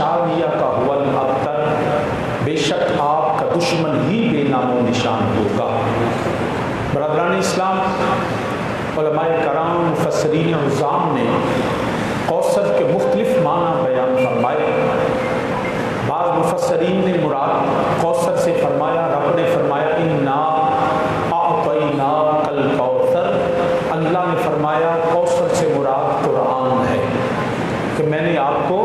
شانیہ کا ہول ابتر، بے شک آپ کا دشمن ہی بے نام و نشان ہوگا۔ برادران اسلام، علماء کرام مفسرین عظام نے کوثر کے مختلف معنی بیان فرمائے۔ بعض مفسرین نے مراد کوثر سے فرمایا، رب نے فرمایا انا اعطیناک الکوثر، اللہ نے فرمایا کوثر سے مراد قرآن ہے، کہ میں نے آپ کو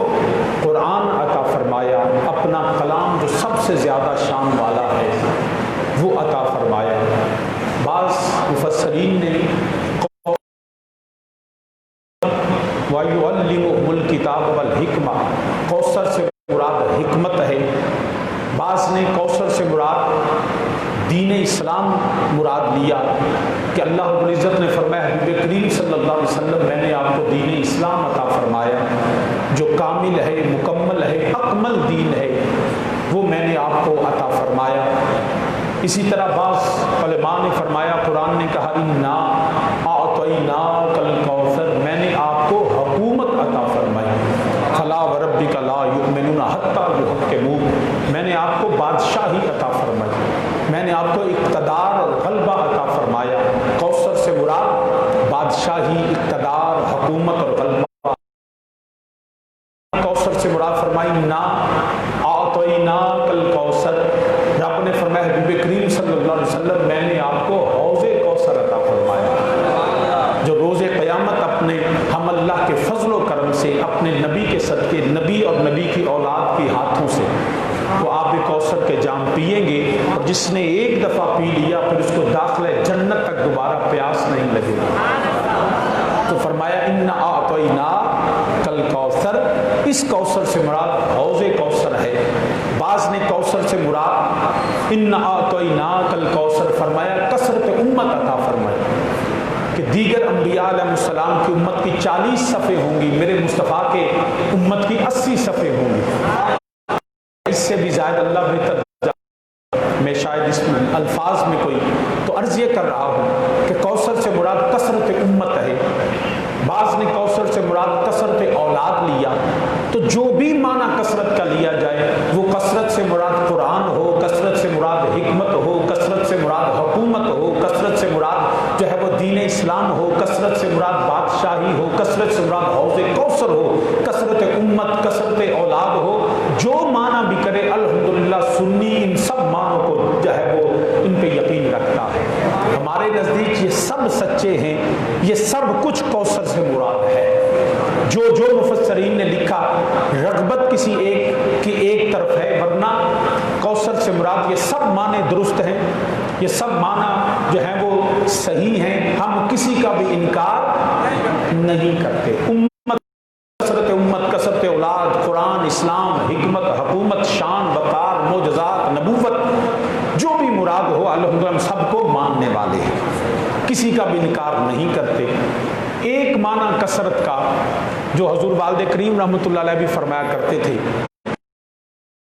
قرآن عطا فرمایا، اپنا کلام جو سب سے زیادہ شان والا ہے وہ عطا فرمایا۔ بعض مفسرین نے وَيُعَلِّمُهُمُ الْكِتَابَ وَالْحِکْمَةَ، کوثر سے مراد حکمت ہے۔ بعض نے کوثر سے مراد دین اسلام مراد لیا، کہ اللہ رب العزت نے فرمایا حبیب کریم صلی اللہ علیہ وسلم میں نے آپ کو دین اسلام عطا فرمایا جو کامل ہے، مکمل ہے، اکمل دین ہے، وہ میں نے آپ کو عطا فرمایا۔ اسی طرح بعض علماء نے فرمایا، قرآن نے کہا انا اعطیناک الکوثر، میں نے آپ کو حکومت عطا فرمائی، فلا وربک لا یؤمنون حتی یحکموک، میں نے آپ کو بادشاہی عطا فرمائی، میں نے آپ کو اقتدار اور غلبہ عطا فرمایا۔ کوثر سے مراد بادشاہی، اقتدار، حکومت اور غلبہ۔ کوثر سے مراد فرمائی انا اعطیناک الکوثر، رب نے فرمایا حبیب کریم صلی اللہ علیہ وسلم میں نے آپ کو حوض کوثر عطا فرمایا، جو روز قیامت اپنے ہم اللہ کے فضل و کرم سے اپنے نبی کے صدقے، نبی اور نبی کی اولاد کے ہاتھوں سے وہ آب کوثر کے جام پیئیں گے، اور جس نے ایک دفعہ پی لیا پھر اس کو داخلہ جنت تک دوبارہ پیاس نہیں لگے گا۔ تو فرمایا انا اعطیناک الکوثر، اس کوثر سے مراد حوض کوثر ہے۔ بعض نے کوثر سے مراد انا اعطیناک الکوثر فرمایا کثرت امت عطا فرمائی، کہ دیگر انبیاء علیہ السلام کی امت کی 40 صفحے ہوں گی، میرے مصطفیٰ کے امت کی 80 صفحے ہوں گی، اس سے بھی زائد اللہ بہتر۔ میں شاید اس الفاظ میں کوئی تو عرض یہ کر رہا ہوں کہ کوثر سے مراد کثرت امت ہے۔ بعض نے کوثر سے مراد کثرت اولاد لیا، تو جو بھی معنی کثرت کا لیا جائے، وہ کثرت سے مراد قرآن ہو، کثرت سے مراد حکمت ہو، کثرت سے مراد حکومت ہو، کثرت سے مراد جو ہے وہ دین اسلام ہو، کثرت سے مراد بادشاہی ہو، کثرت سے مراد حوض کوثر ہو، کثرت امت، کثرت اولاد ہو، جو معنی بھی کرے الحمدللہ سنی ان سب معنوں کو جو ہے وہ ان پہ یقین رکھتا ہے۔ ہمارے نزدیک یہ سب سچے ہیں، یہ سب کچھ کوثر سے مراد ہے۔ جو مفسرین نے لکھا رغبت کسی ایک کی ایک طرف ہے، ورنہ کوثر سے مراد یہ سب معنی درست ہیں، یہ سب معنی جو ہیں وہ صحیح ہیں، ہم کسی کا بھی انکار نہیں کرتے۔ امت، کثرت اولاد، قرآن، اسلام، حکمت، حکومت، شان، وقار، معجزات، نبوت، جو بھی مراد ہو الحمدللہ ہم سب کو ماننے والے ہیں، کسی کا بھی انکار نہیں کرتے۔ ایک معنی کثرت کا جو حضور والد کریم رحمۃ اللہ علیہ بھی فرمایا کرتے تھے،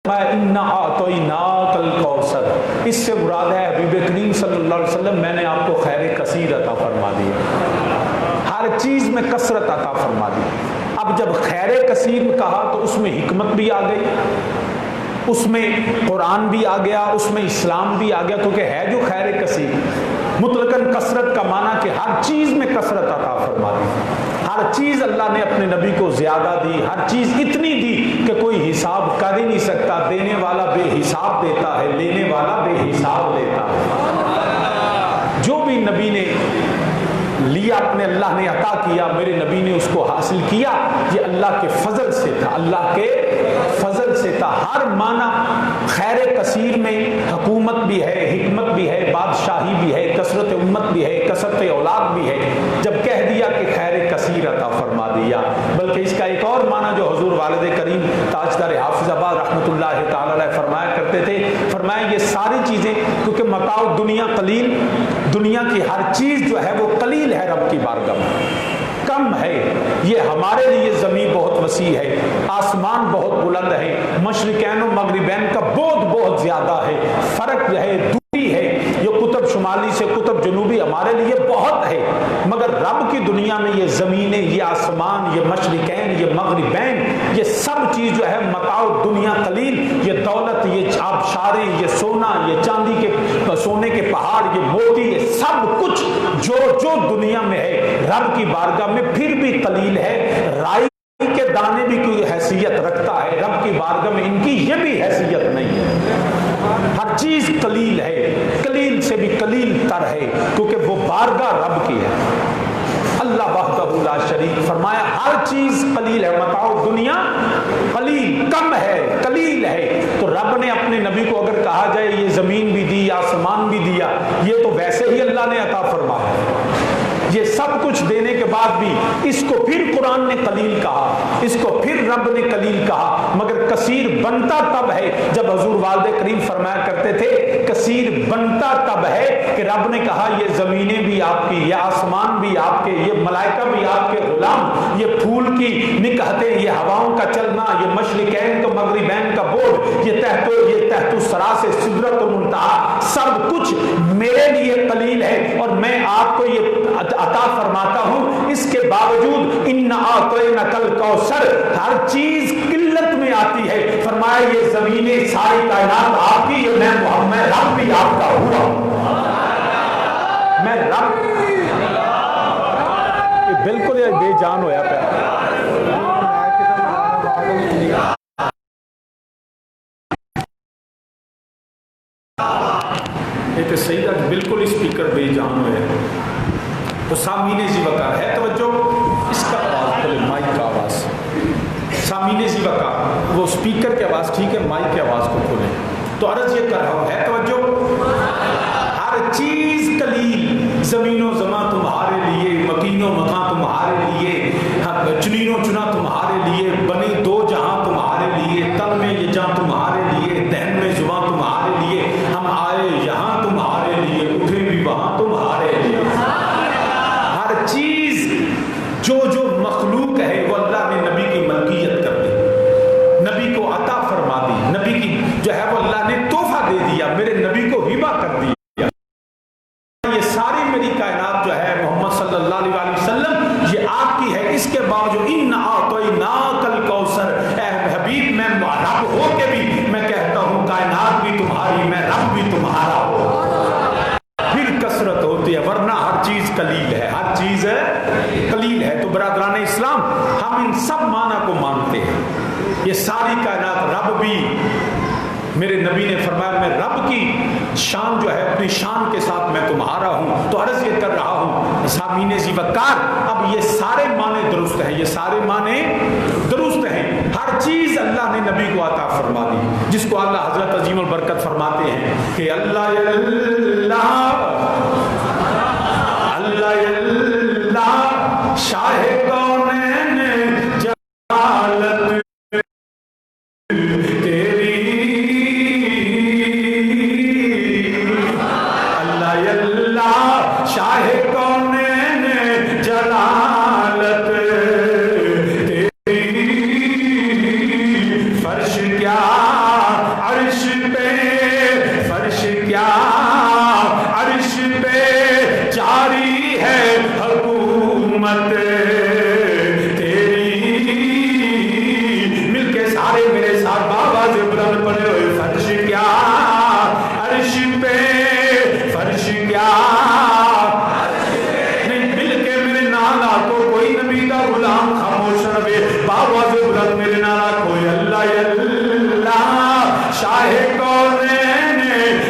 انا اعطیناک الکوثر، اس سے مراد ہے حبیب کریم صلی اللہ علیہ وسلم میں نے آپ کو خیر کثیر عطا فرما دیا، ہر چیز میں کثرت عطا فرما دی۔ اب جب خیر کثیر کہا تو اس میں حکمت بھی آ گئی، اس میں قرآن بھی آ گیا، اس میں اسلام بھی آ گیا، کیونکہ ہے جو خیر کثیر مطلقاً کثرت کا معنی کہ ہر چیز میں کثرت عطا فرما دی، ہر چیز اللہ نے اپنے نبی کو زیادہ دی، ہر چیز اتنی دی کہ کوئی حساب کر ہی نہیں سکتا، دینے والا بے حساب دیتا ہے، لینے والا بے حساب لیتا ہے۔ جو بھی نبی نے لیا اپنے اللہ نے عطا کیا، میرے نبی نے اس کو حاصل کیا، یہ اللہ کے فضل سے تھا، اللہ کے فضل سے تھا۔ ہر معنی خیر کثیر میں حکومت بھی ہے، حکمت بھی ہے، بادشاہی بھی ہے، کثرت امت بھی ہے، کثرت اولاد بھی ہے۔ جب کہہ دیا کہ خیر کثیر عطا فرما دیا، بلکہ اس کا ایک اور معنی جو حضور والد کریم تاجدار حافظ آباد رحمۃ اللہ تعالی علیہ فرمایا کرتے تھے، فرمایا یہ ساری چیزیں کیونکہ متاع دنیا قلیل، دنیا کی ہر چیز جو ہے وہ قلیل ہے رب کی بارگاہ میں، کم ہے، یہ ہمارے لیے زمین بہت وسیع ہے، آسمان بہت بلند ہے، مشرقین و مغربین کا بعد بہت زیادہ ہے، فرق ہے، دوری ہے، یہ قطب شمالی سے قطب جنوبی ہمارے لیے بہت ہے، مگر رب رب کی دنیا میں یہ زمینیں، یہ آسمان، یہ مشرقین، یہ مغربین، یہ سب چیز جو ہے متاع دنیا قلیل، یہ دولت، یہ آبشاریں، یہ سونا، یہ چاندی کے سونے کے پہاڑ، یہ موتی، یہ سب کچھ جو دنیا میں ہے رب کی بارگاہ میں پھر بھی قلیل ہے۔ رائی کے دانے بھی کوئی حیثیت رکھتا ہے، رب کی بارگاہ میں ان کی یہ بھی حیثیت نہیں ہے۔ ہر چیز قلیل ہے، قلیل سے بھی قلیل تر ہے، کیونکہ وہ بارگاہ رب کی ہے۔ اللہ وحدہ لا شریک، فرمایا ہر چیز قلیل ہے، متاع دنیا قلیل، کم ہے، قلیل ہے۔ تو رب نے اپنے نبی کو اگر کہا جائے یہ زمین بھی دی، آسمان بھی دیا، یہ تو ویسے ہی اللہ نے عطا فرمایا، یہ سب کچھ دینے کے بعد بھی اس کو پھر قرآن نے قلیل کہا، اس کو پھر رب نے قلیل کہا۔ مگر کثیر بنتا تب ہے، جب حضور والد کریم فرمایا کرتے تھے کثیر بنتا تب ہے کہ رب نے کہا یہ زمینیں بھی آپ کی، یہ آسمان بھی آپ کے، یہ ملائکہ بھی آپ کے غلام، یہ پھول کی نکہتیں، یہ ہواؤں کا چلنا، یہ مشرقین کا مغربین کا بورڈ، یہ تحت الثری سے سدرۃ المنتہا، سب کچھ میرے لیے قلیل ہے اور میں آپ کو یہ عطا فرماتا ہوں۔ اس کے باوجود اِنَّا أَعْطَيْنَاكَ الْكَوْثَرَ، ہر چیز قلت میں آتی ہے۔ فرمایا یہ زمینیں ساری کائنات آپ کی، میں رب بھی آپ کا ہوا، میں رب، بالکل یہ بے جان ہویا پہ۔ یہ تو صحیح ہے، بالکل اسپیکر بے جان ہوئے تو سامعین ذی وقار ہے توجہ، اس کا آواز کھولے، مائک کا آواز، سامعین ذی وقار، وہ اسپیکر کی آواز ٹھیک ہے، مائک کی آواز کو کھولیں۔ تو عرض یہ کر رہا ہوں ہے توجہ، ہر چیز قلیل، زمین و زمان تمہارے لیے، مکین و مکان تمہارے لیے، چنین و چنا تمہارے لیے، بنے دو جہاں تمہارے لیے، تن میں یہ جہاں تمہارے لیے، دہن میں زبان تمہارے لیے، ہم آئے یہاں تمہارے لیے، اٹھے بھی وہاں تمہارے لیے۔ ہر چیز جو مخلوق ہے وہ اللہ نے نبی کی ملکیت کر دی، نبی کو عطا فرما دی، نبی کی جو ہے وہ اللہ نے تحفہ دے دیا، میرے نبی کو ہبہ کر دیا۔ یہ ساری میری کائنات جو ہے محمد صلی اللہ علیہ وسلم یہ آپ کی ہے، اس کے باوجود اِنَّا أَعْطَيْنَاكَ الْكَوْثَرَ، اے حبیب میں رب ہو کے بھی میں کہتا ہوں کائنات بھی تمہاری، میں رب بھی تمہارا ہوں۔ پھر کثرت ہوتی ہے، ورنہ ہر چیز قلیل ہے، ہر چیز قلیل ہے۔ تو برادران اسلام ہم ان سب معنی کو مانتے ہیں، یہ ساری کائنات رب بھی، میرے نبی نے فرمایا میں رب کی شان جو ہے اپنی شان کے ساتھ میں تمہارا ہوں۔ تو عرض یہ کر رہا ہوں سامعین ذی وقار، اب یہ سارے معنی درست ہیں، یہ سارے معنی درست ہیں، ہر چیز اللہ نے نبی کو عطا فرما دی، جس کو اللہ حضرت عظیم البرکت فرماتے ہیں کہ اللہ شاہ کونین جلالت شاہ کونین جلالت تیری، فرش کیا عرش پہ، فرش کیا عرش پہ جاری ہے حکومت تیری۔ مل کے سارے میرے ساتھ بآواز بلند پڑھے ہوئے، فرش کیا عرش پہ، فرش کیا غلام خاموش رہے، باواز بلند میرے نعرہ کوئی اللہ اللہ شاہ کونین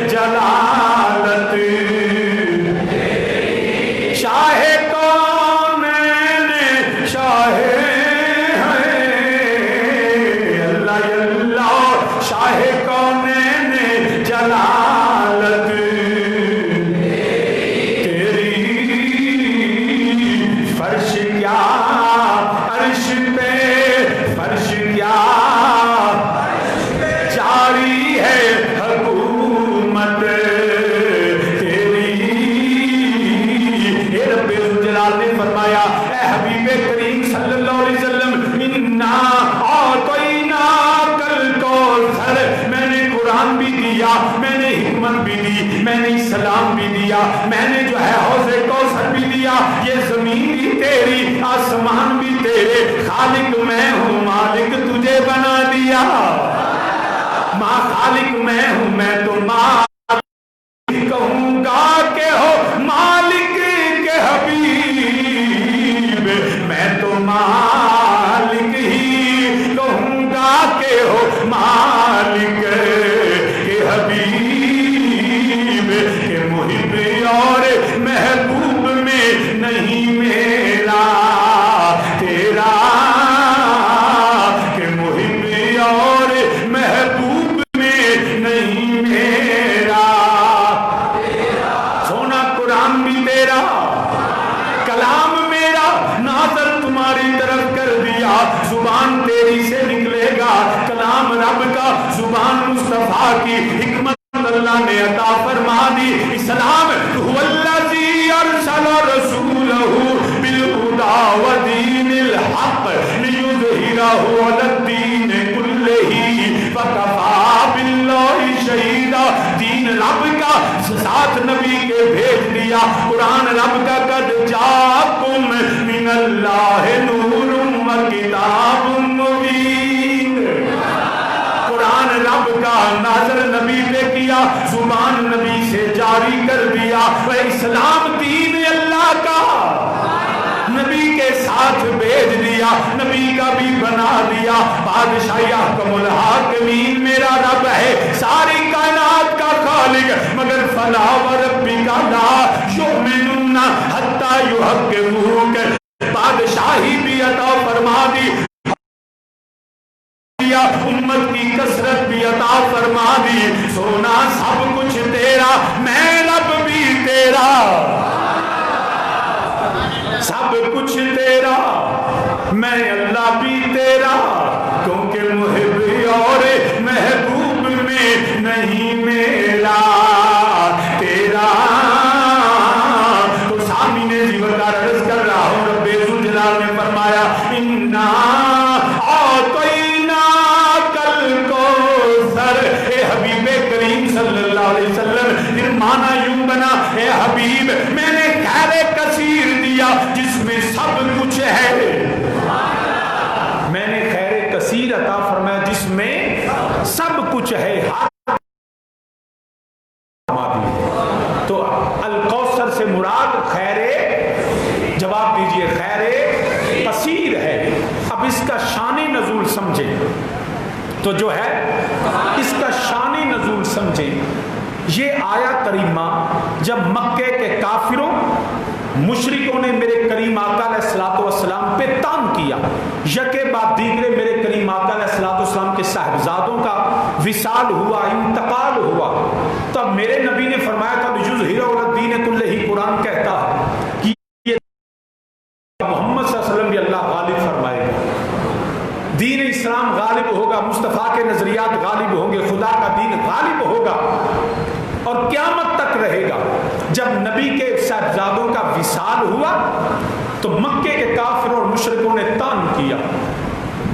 جلالت، شاہ کونین شاہ اللہ اللہ شاہ کونین جلالت تیری، فرش کیا عرش پہ، فرش کیا جاری ہے حکومت تیری۔ اے رب ذوالجلال نے فرمایا اے حبیب کریم صلی اللہ علیہ وسلم اِنَّا أَعْطَيْنَاكَ الْكَوْثَرَ، میں نے قرآن بھی دیا، میں نے حکمت بھی دی، میں نے اسلام بھی دیا، میں نے جو ہے حوض کوثر بھی دیا، یہ زمین بھی تیری آسمان بھی تیرے، خالق میں ہوں مالک تجھے بنا دیا، ماں خالق میں ہوں میں تو مالک کہوں گا کہ ہو مالک کے حبیب، میں تو مالک ہی کہوں گا کہ ہو مالک کے حبیب، کہ محب اور محبوب میں نہیں میرا تیرا، کہ محب اور محبوب میں نہیں میرا سونا، قرآن بھی تیرا کلام میرا، ناظر تمہاری طرف کر دیا، زبان تیری سے نکلے گا کلام رب کا، زبان مصطفیٰ کی حکمت اللہ نے عطا فرما دی، اسلام هو الذی ارسل رسولہ بالہدی ودین الحق لیظہرہ علی الدین کلہ وکفی باللہ شہیدا، دین رب کا ساتھ نبی کے بھیج دیا، قرآن رب کا قد جاکم من اللہ نور و کتاب مبین، قرآن رب کا نازل نبی پہ کیا، زبان نبی سے جاری کر دیا، وہ اسلام دین اللہ کا نبی کے ساتھ بھیج دیا، نبی کا بھی بنا دیا، بادشاہ احکم الحاکمین میرا رب ہے، ساری کائنات کا خالق، مگر فلا وربک لا یؤمنون حتی یحکموک، بادشاہی بھی عطا فرما دی، امت کی کثرت بھی عطا فرما دی، سونا سب کچھ تیرا، میں رب بھی تیرا، سب کچھ تیرا، میں اللہ بھی تیرا، کیونکہ محب اور محبوب میں نہیں میرا تیرا۔ تو سامعین جیوت کا عرض کر رہا ہوں، رب ذوالجلال نے فرمایا انا اے حبیب کریم صلی اللہ علیہ وسلم، پھر معنی یوں بنا، اے حبیب میں نے خیر کثیر دیا جس میں سب کچھ ہے، میں نے خیر کثیر عطا فرمایا جس میں سب کچھ ہے، تو الکوثر سے مراد خیر، جواب دیجئے خیر کثیر ہے۔ اب اس کا شان نزول سمجھیں تو جو ہے اس کا شان نزول سمجھیں، یہ آیت کریمہ جب مکے کے کافروں مشرکوں نے میرے کریم آقا علیہ السلام پہ تان کیا، یکے بعد دیگرے میرے کریم آقا علیہ السلام کے صاحبزادوں کا وصال ہوا، انتقال ہوا، تب میرے نبی نے فرمایا تھا لیظہرہ علی الدین کلہ، قرآن کہتا ہے کہ یہ محمد صلی اللہ علیہ وسلم بھی اللہ غالب فرمائے گا، دین اسلام غالب ہوگا، مصطفیٰ کے نظریات غالب ہوں گے، خدا کا دین غالب ہوگا اور قیامت تک رہے گا۔ جب نبی کے صاحبزادوں کا وصال ہوا تو مکے کے کافروں اور مشرکوں نے طعن کیا،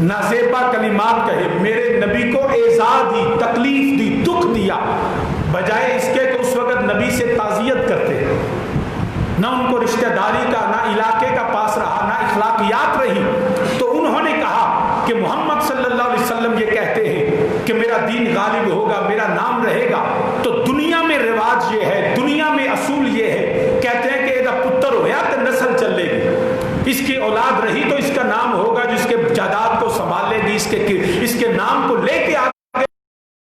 نازیبا کلمات کہے، میرے نبی کو ایذا دی، تکلیف دی، دکھ دیا، بجائے اس کے کہ اس وقت نبی سے تعزیت کرتے، نہ ان کو رشتہ داری کا، نہ علاقے کا پاس رہا، نہ اخلاقیات رہی، تو انہوں نے کہا کہ محمد صلی اللہ علیہ وسلم یہ کہتے ہیں کہ میرا دین غالب ہوگا، میرا نام رہے گا، تو دنیا میں رواج یہ ہے، دنیا میں اصول یہ ہے، کہتے ہیں کہ ایدہ پتر ہویا تو نسل چلے گی، اس کی اولاد رہی تو اس کا نام ہوگا، جس کے جائیداد کو سنبھالے گی، اس کے نام کو لے کے آگے،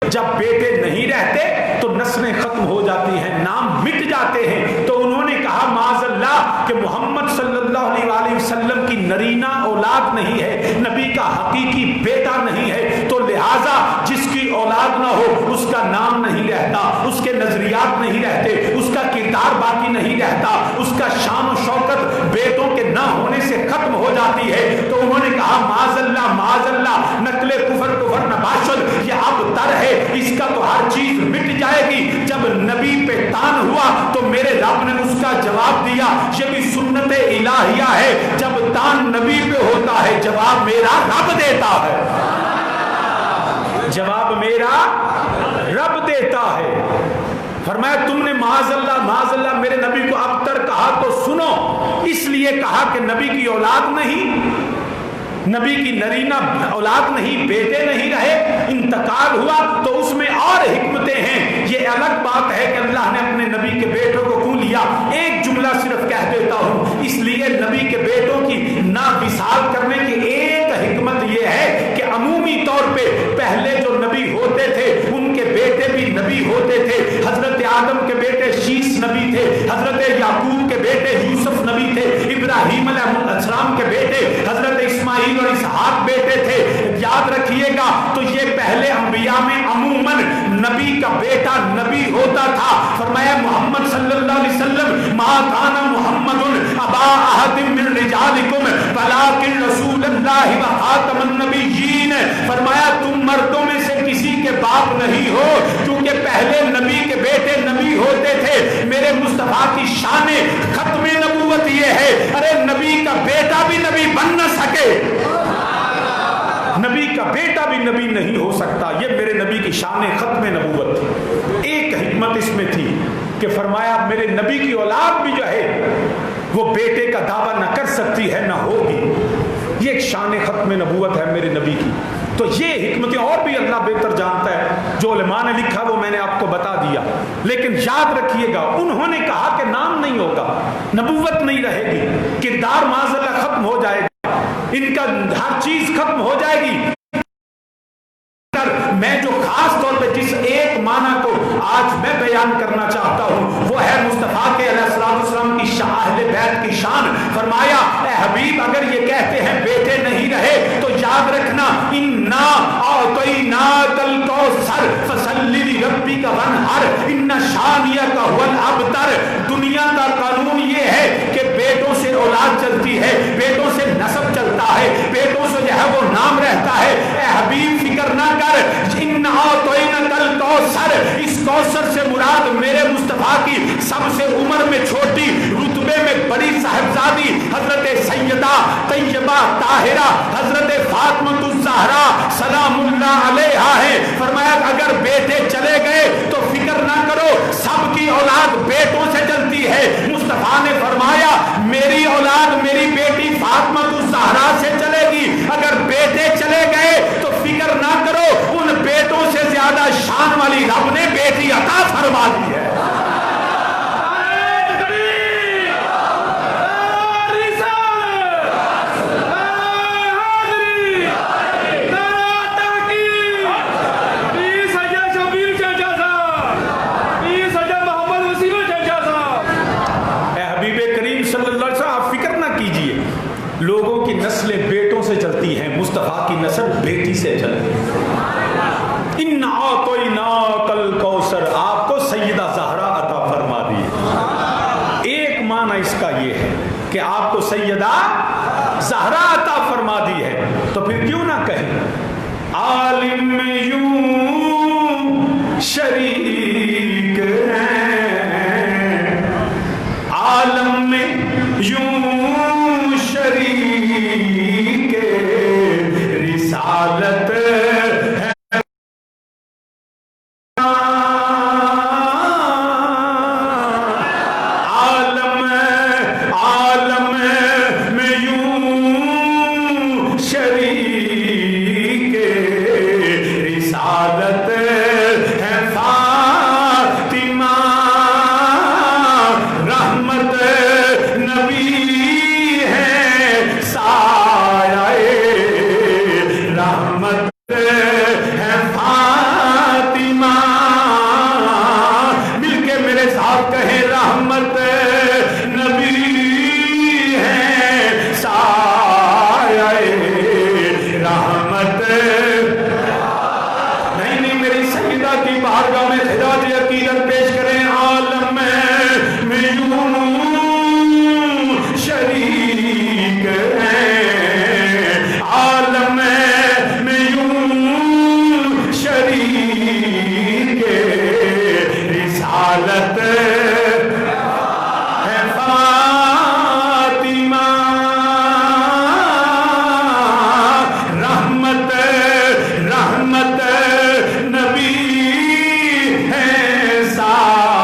جب بیٹے نہیں رہتے تو نسلیں ختم ہو جاتی ہیں، نام مٹ جاتے ہیں، تو انہوں نے کہا معاذ اللہ کہ محمد صلی اللہ علیہ وسلم کی نرینہ اولاد نہیں ہے، نبی کا حقیقی بیٹا نہیں ہے، تو لہٰذا جس کی اولاد نہ ہو اس کا نام نہیں رہتا، اس کے نظریات نہیں رہتے، اس کا کردار باقی نہیں رہتا، اس کا شان و شوکت بیٹوں کے نہ ہونے سے ختم ہو جاتی ہے، تو انہوں نے کہا معاذ اللہ، نقل کفر نباشد یہ اب تر ہے، اس کا تو ہر چیز مٹ جائے گی۔ جب نبی پہ تان ہوا تو میرے رب نے اس کا جواب دیا، یہ بھی سنت الہیہ ہے، جب تان نبی پہ ہوتا ہے جواب میرا رب دیتا ہے، جواب میرا رب دیتا ہے۔ فرمایا تم نے معاذ اللہ میرے نبی کو ابتر کہا تو سنو، اس لیے کہا کہ نبی کی اولاد نہیں، نبی کی نرینہ اولاد نہیں، بیٹے نہیں رہے، انتقال ہوا، تو اس میں اور حکمتیں ہیں۔ یہ الگ بات ہے کہ اللہ نے اپنے نبی کے بیٹوں کو کیوں لیا۔ ایک جملہ صرف کہہ دیتا ہوں، اس لیے نبی کے بیٹوں کی ناوصال کرنے کی ایک حکمت یہ ہے کہ عمومی طور پہ پہلے جو نبی ہوتے تھے ان کے بیٹے بھی نبی ہوتے تھے۔ حضرت آدم کے بیٹے شیش نبی تھے، حضرت یعقوب کے بیٹے یوسف نبی تھے، ابراہیم علیہ السلام کے بیٹے حضرت اسماعیل اور اسحاق بیٹے تھے۔ یاد رکھیے گا، تو یہ پہلے انبیاء میں عموماً نبی کا بیٹا نبی ہوتا تھا۔ فرمایا محمد صلی اللہ علیہ وسلم ما کان محمد ابا احد من رجالکم ولکن رسول اللہ و خاتم النبیین۔ فرمایا تم مردوں میں سے کسی کے باپ نہیں ہو، کیونکہ پہلے نبی کے بیٹے نبی ہوتے تھے۔ میرے مصطفیٰ کی شان ختم نبوت یہ ہے، ارے نبی کا بیٹا بھی نبی بن نہ سکے، نبی کا بیٹا بھی نبی نہیں ہو سکتا، یہ میرے نبی کی شان ختم نبوت تھی۔ ایک حکمت اس میں تھی کہ فرمایا میرے نبی کی اولاد بھی جو ہے وہ بیٹے کا دعویٰ نہ کر سکتی ہے، نہ ہوگی، یہ ایک شان ختم نبوت ہے میرے نبی کی۔ تو یہ حکمتیں اور بھی اللہ بہتر جانتا ہے، جو علماء نے لکھا وہ میں نے آپ کو بتا دیا، لیکن یاد رکھیے گا انہوں نے کہا کہ نام نہیں ہوگا، نبوت نہیں رہے گی، کردار معاذ اللہ ختم ہو جائے گا، ان کا ہر چیز ختم ہو جائے گی۔ میں جو خاص طور پہ جس ایک معنی کو آج میں بیان کرنا چاہتا ہوں وہ ہے مصطفیٰ کے علیہ السلام کی اہل بیت کی شان۔ فرمایا اے حبیب اگر یہ کہتے ہیں بیٹے نہیں رہے تو یاد رکھنا انا اعطیناک الکوثر فصلی لربک وانحر ان شانئک هو الابتر۔ دنیا کا قانون یہ ہے کہ بیٹوں سے اولاد چلتی ہے، بیٹوں سے نسب چلتا ہے، بیٹوں سے جو ہے وہ نام رہتا ہے۔ اے حبیب فکر نہ کر، ان اعطیناک الکوثر، اس کوثر سے مراد میرے مصطفیٰ کی سب سے عمر میں چھوٹی، رتبے میں بڑی صاحبزادی حضرت سیدہ طیبہ طاہرہ حضرت فاطمہ الزہرا سلام اللہ علیہا ہے۔ فرمایا اگر بیٹے چلے گئے تو فکر نہ کرو، سب کی اولاد بیٹوں سے چلتی ہے۔ مصطفیٰ نے فرمایا میری اولاد میری بیٹی فاطمہ الزہرا سے چلے گی، اگر بیٹے چلے گئے تو فکر نہ کرو، ان بیٹوں سے زیادہ شان والی رب نے بیٹی عطا فرما دی ہے۔ لوگوں کی نسلیں بیٹوں سے چلتی ہیں، مصطفیٰ کی نسل بیٹی سے چلتی ہے۔ ان اعطیناک الکوثر، آپ کو سیدہ زہرا عطا فرما دی۔ ایک معنی اس کا یہ ہے کہ آپ کو سیدہ زہرا عطا فرما دی ہے، تو پھر کیوں نہ کہیں عالم یوں شریک ہیں، عالم میں یوں شریک رسالت ہے، عالم میں یوں شریک رسالت ہے فاطمہ، رحمت نبی رحمت ہے فاطمہ، مل کے میرے ساتھ کہیں رحمت نبی ہے سایہ رحمت۔ نہیں میری سیدہ کی بارگاہ میں خراج عقیدت پیش کریں، عالم میں یوں شریک ہیں، عالم رسالت ہے فاطمہ، رحمت رحمت نبی ہے سایہ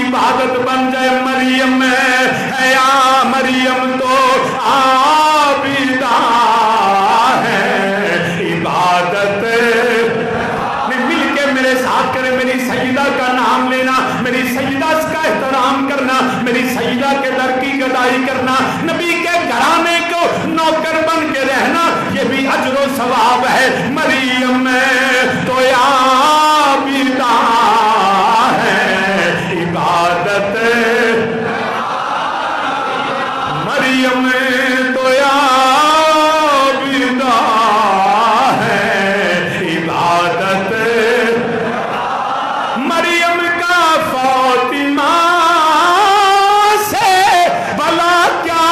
عبادت بن جائے مریم ہے یا مریم تو عابدہ ہے عبادت میں مل کے میرے ساتھ کرے میری سیدہ کا نام لینا میری سیدہ کا احترام کرنا میری سیدہ کے در کی گدائی کرنا نبی کے گھرانے کو نوکر بن کے رہنا یہ بھی اجر و ثواب ہے مریم تو عابدہ ہے عبادت مریم تو عابدہ ہے عبادت مریم کا فاطمہ سے بھلا کیا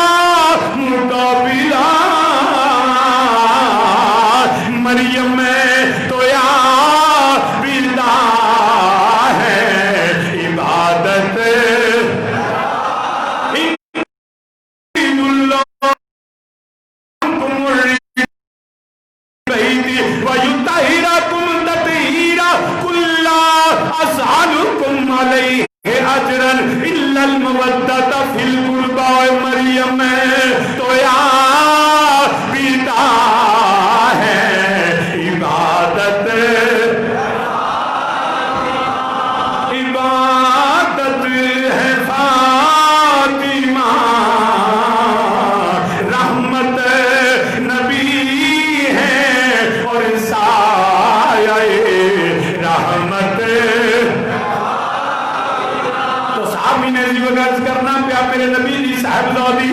مقابلہ مریم تو عابدہ ہے عبادت مریم تو عابدہ ہے عبادت عبادت ہے فاطمہ رحمت نبی ہے اور سایہ رحمت تو صحابی نے عرض کرنا پیا میرے نبی دی صاحبزادی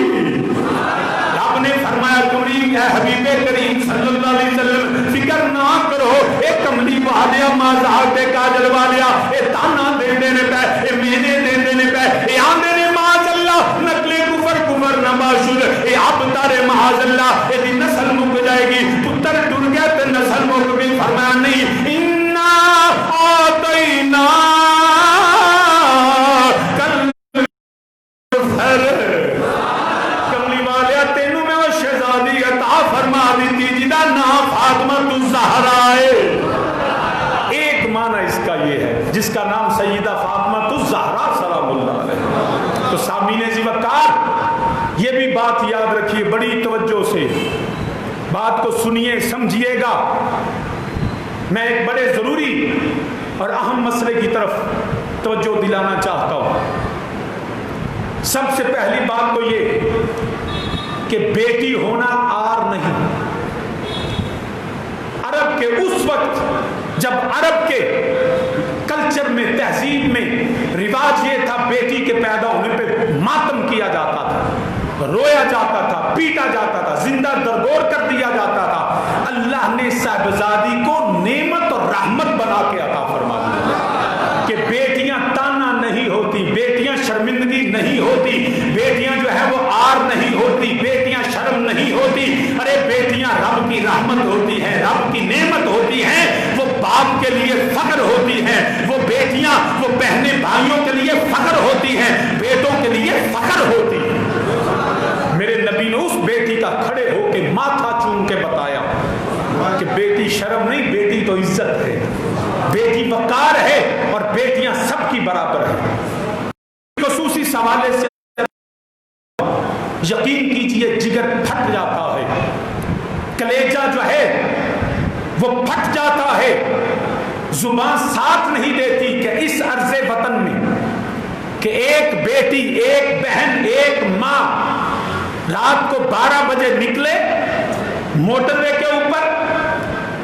رب نے فرمایا تمہیں اے حبیب کریم صلی اللہ علیہ وسلم فکر نہ کرو اے کملی والیا مازاق دے کاجل والیا اے تانا دے دینے پہ اے مینے دے دینے پہ اے آندے نے معاذ اللہ نقل کفر نہ باشد اے آپ تارے معاذ اللہ اے دی نسل مک جائے گی پتر ڈر گیا تے نسل مک گئی فرمایا نہیں انا آتینا کملی والیا تینوں میں وہ شہزادی عطا فرما دیتی جدا نام فاطمہ الزہرا ہے ایک معنی اس کا یہ ہے جس کا نام سیدہ فاطمہ الزہرا سلام اللہ علیہ تو سامعین ذی وقار یہ بھی بات یاد رکھیے بڑی توجہ سے بات کو سنیے سمجھیے گا میں ایک بڑے ضروری اور اہم مسئلے کی طرف توجہ دلانا چاہتا ہوں سب سے پہلی بات تو یہ کہ بیٹی ہونا آر نہیں عرب کے اس وقت جب عرب کے کلچر میں تہذیب میں رواج یہ تھا بیٹی کے پیدا ہونے پہ ماتم کیا جاتا تھا رویا جاتا تھا پیٹا جاتا تھا زندہ درگور کر دیا جاتا تھا اللہ نے صاحبزادی کو نعمت اور رحمت بنا کے عطا فرما دیا کہ بیٹیاں تانا نہیں ہوتی بیٹیاں شرمندگی نہیں ہوتی بیٹیاں جو ہے وہ آر نہیں ہوتی بیٹیاں شرم نہیں ہوتی ارے بیٹیاں رب کی رحمت ہوتی ہیں رب کی نعمت ہوتی ہیں وہ باپ کے لیے فخر ہوتی ہیں وہ بیٹیاں وہ بہنیں بھائیوں کے لیے فخر ہوتی ہیں بیٹوں کے لیے فخر ہوتی ہیں میرے نبی نے اس بیٹی کا کھڑے ہو کے ماتھا چوم کے بتایا کہ بیٹی شرم نہیں بیٹی تو عزت ہے بیٹی وقار ہے اور بیٹیاں سب کی برابر ہیں خصوصی سوالے سے یقین کیجئے جگر پھٹ جاتا ہے کلیجہ جو ہے وہ پھٹ جاتا ہے زبان ساتھ نہیں دیتی کہ اس عرض وطن میں کہ ایک بیٹی ایک بہن ایک ماں رات کو 12 بجے نکلے موٹر وے کے اوپر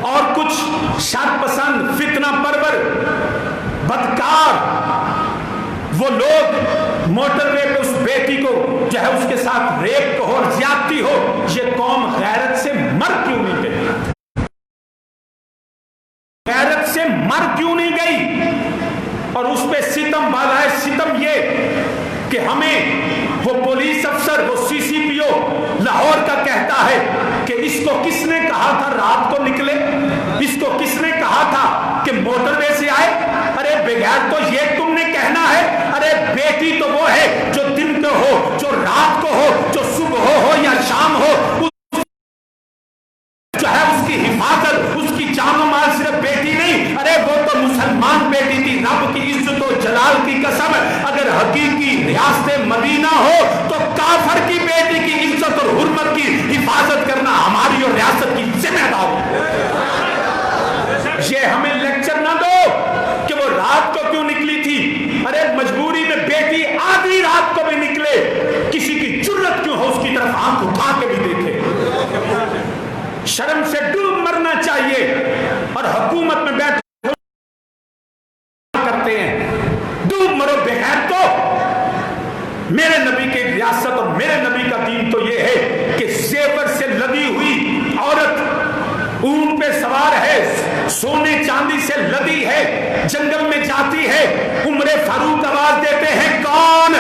اور کچھ شر پسند فتنہ پرور بدکار وہ لوگ موٹر وے پہ اس بیٹی کو جو ہے اس کے ساتھ ریپ ہو زیادتی ہو یہ قوم غیرت سے مر کیوں نہیں گئی غیرت سے مر کیوں نہیں گئی اور اس پہ ستم بالا ہے ستم یہ کہ ہمیں وہ پولیس افسر وہ سی سی پی او لاہور کا کہتا ہے کہ اس کو کس نے کہا تھا رات کو نکلے اس کو کس نے کہا تھا کہ موٹر وے سے آئے ارے بغیر تو یہ تم نے کہنا ہے ارے بیٹی تو وہ ہے جو دن کو ہو جو رات کو ہو جو صبح ہو یا شام ہو جو ہے اس کی حفاظت اس کی جان و مال صرف بیٹی نہیں ارے وہ تو مسلمان بیٹی تھی رب کی عزت و جلال کی قسم اگر حقیقی ریاست مدینہ ہو تو کافر کی بیٹی کی عزت اور حرمت کی حفاظت کرنا ہماری اور ریاست کی ذمہ داری ہے۔ یہ ہمیں لیکچر نہ دو کہ وہ رات کو کیوں نکلی تھی، ارے مجبوری میں بیٹی آدھی رات کو بھی نکلے، کسی کی جرت کیوں ہو اس کی طرف آنکھ اٹھا کے بھی دیکھے۔ شرم سے ڈوب مرنا چاہیے، اور حکومت میں بیٹھ کرتے ہیں ڈوب مرو بغیر تو۔ میرے نبی کی ریاست اور میرے نبی کا دین تو یہ ہے کہ زیور سے لدی ہوئی عورت اونٹ پہ سوار ہے، سونے چاندی سے لدی ہے، جنگل میں جاتی ہے، عمر فاروق آواز دیتے ہیں کون؟